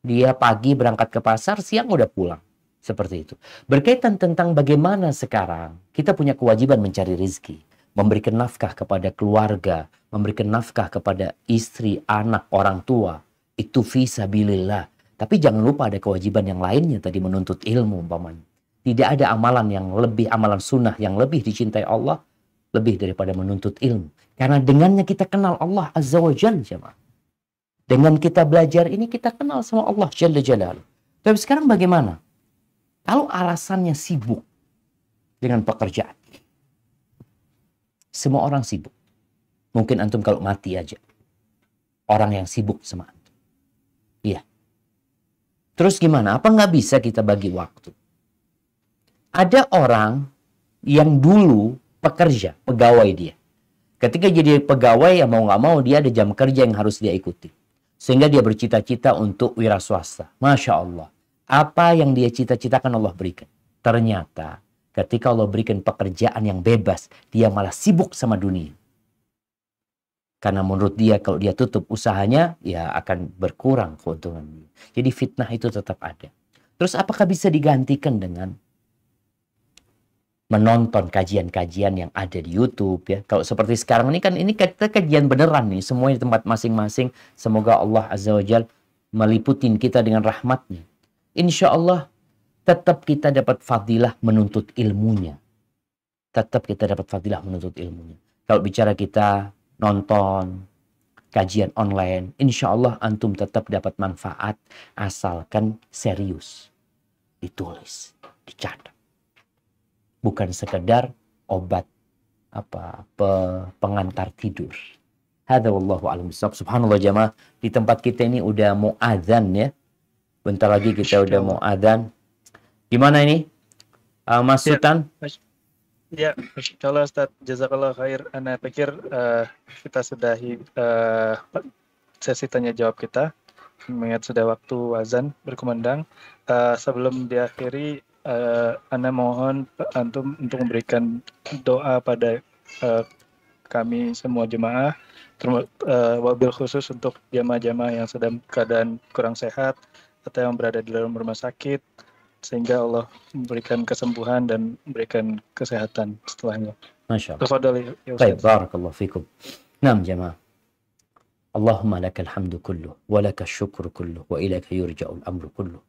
Dia pagi berangkat ke pasar, siang udah pulang. Seperti itu. Berkaitan tentang bagaimana sekarang kita punya kewajiban mencari rezeki, memberikan nafkah kepada keluarga, memberikan nafkah kepada istri, anak, orang tua. Itu fisabilillah. Tapi jangan lupa ada kewajiban yang lainnya tadi, menuntut ilmu umpamanya. Tidak ada amalan yang lebih, amalan sunnah yang lebih dicintai Allah lebih daripada menuntut ilmu. Karena dengannya kita kenal Allah Azza wa Jalla, jemaah. Dengan kita belajar ini kita kenal sama Allah Jalla Jalaluh. Tapi sekarang bagaimana? Kalau alasannya sibuk dengan pekerjaan. Semua orang sibuk. Mungkin antum kalau mati aja. Orang yang sibuk sama antum. Iya. Terus gimana? Apa nggak bisa kita bagi waktu? Ada orang yang dulu pekerja, pegawai dia. Ketika jadi pegawai, ya mau nggak mau dia ada jam kerja yang harus dia ikuti. Sehingga dia bercita-cita untuk wira swasta. Masya Allah. Apa yang dia cita-citakan Allah berikan. Ternyata ketika Allah berikan pekerjaan yang bebas, dia malah sibuk sama dunia. Karena menurut dia kalau dia tutup usahanya, ya akan berkurang keuntungannya. Jadi fitnah itu tetap ada. Terus apakah bisa digantikan dengan menonton kajian-kajian yang ada di YouTube ya? Kalau seperti sekarang ini kan ini kita kajian beneran nih, semua di tempat masing-masing. Semoga Allah Azza wa Jalla meliputin kita dengan rahmatnya. Insya Allah tetap kita dapat fadilah menuntut ilmunya. Tetap kita dapat fadilah menuntut ilmunya. Kalau bicara kita nonton kajian online, insya Allah antum tetap dapat manfaat asalkan serius. Ditulis, dicatat. Bukan sekedar obat pengantar tidur. Hadza wallahu a'lam bishawab. Subhanallah jamaah, di tempat kita ini udah mau azan ya. Bentar lagi kita udah mau adzan. Gimana ini? Mas Sultan? Ya, insyaallah Ustaz. Jazakallah khair. Ana pikir kita sudahi sesi tanya jawab kita. Mengingat sudah waktu azan berkumandang. Sebelum diakhiri, Ana mohon antum untuk memberikan doa pada kami semua jemaah, wabil khusus untuk jamaah-jamaah yang sedang keadaan kurang sehat atau yang berada di dalam rumah sakit, sehingga Allah memberikan kesembuhan dan memberikan kesehatan setelahnya. Masya Allah. Tafadhal ya Baik, Ustaz. barakallahu fikum. Naam jamaah. Allahumma lakal hamdu kulluh wa lakal syukru kulluh wa ilaika yurja'ul amru kulluh.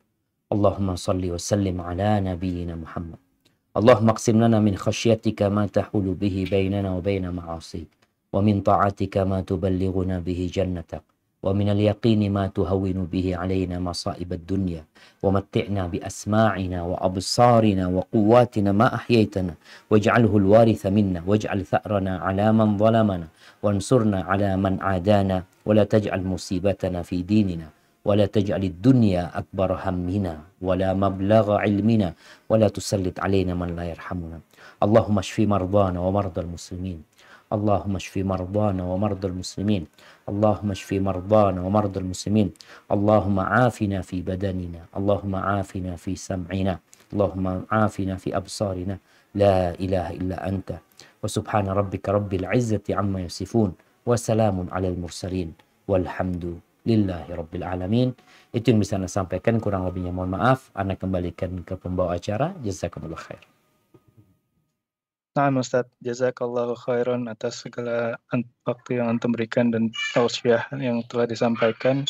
Allahumma salli wa sallim ala nabiyyina Muhammad. Allahumma aqsim lana min khasyatika ma tahulu bihi bainana wa baina ma'asik, wa min ta'atika ma tuballighuna bihi jannatak, wa min al-yaqini ma tuhawwinu bihi alayna masa'ib ad-dunya, wa matti'na bi asma'ina wa absarina wa quwwatina ma ahyaytana, waj'alhu al-waritha minna, waj'al tha'rana ala man zalamana, wansurna ala man adana, wa la taj'al musibatana fi dinina, ولا تجعل الدنيا أكبر همنا ولا مبلغ علمنا ولا تسلط علينا من لا يرحمنا. اللهم اشف مرضانا ومرضى المسلمين. اللهم اشف مرضانا ومرضى المسلمين. اللهم اشف مرضانا ومرضى المسلمين. اللهم عافنا في بدننا. اللهم عافنا في سمعنا. اللهم عافنا في أبصارنا. لا إله إلا أنت. وسبحان ربك رب العزة عما يصفون وسلام على المرسلين والحمد lillahi rabbil alamin. Itu yang bisa Anda sampaikan, kurang lebihnya mohon maaf. Anda kembalikan ke pembawa acara. Jazakumullah khair. Nah, Ustaz, jazakallahu khairan atas segala waktu yang antum berikan dan tausiah yang telah disampaikan.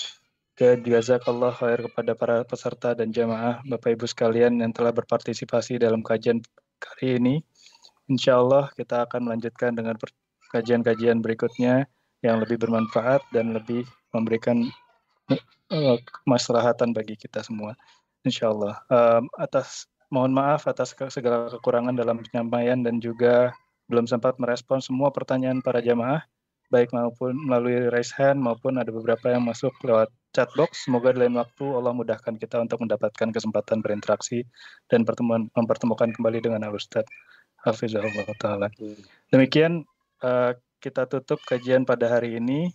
Jazakallah khair kepada para peserta dan jamaah Bapak Ibu sekalian yang telah berpartisipasi dalam kajian kali ini. Insya Allah kita akan melanjutkan dengan kajian-kajian berikutnya yang lebih bermanfaat dan lebih memberikan kemaslahatan bagi kita semua, insya Allah. Mohon maaf atas segala kekurangan dalam penyampaian dan juga belum sempat merespon semua pertanyaan para jamaah, baik maupun melalui raise hand maupun ada beberapa yang masuk lewat chat box. Semoga di lain waktu Allah mudahkan kita untuk mendapatkan kesempatan berinteraksi dan mempertemukan kembali dengan Al-Ustaz Hafizahullah Ta'ala. Demikian kita tutup kajian pada hari ini.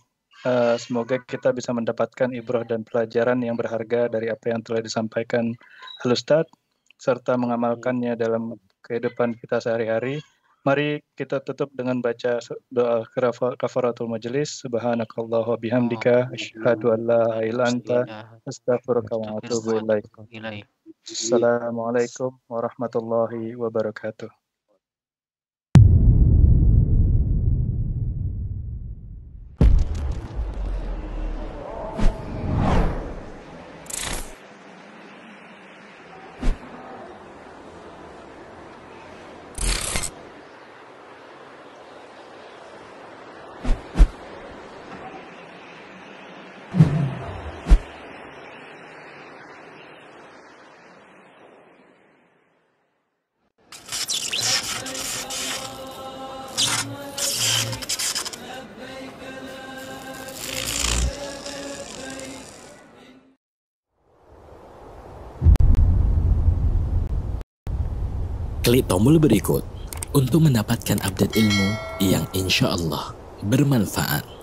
Semoga kita bisa mendapatkan ibrah dan pelajaran yang berharga dari apa yang telah disampaikan Al-Ustaz, serta mengamalkannya dalam kehidupan kita sehari-hari. Mari kita tutup dengan baca doa kafaratul majelis. Subhanakallah wa bihamdika asyhadu an la ilaha illa anta astaghfiruka wa atubu ilaik. Assalamualaikum warahmatullahi wabarakatuh. Klik tombol berikut untuk mendapatkan update ilmu yang insya Allah bermanfaat.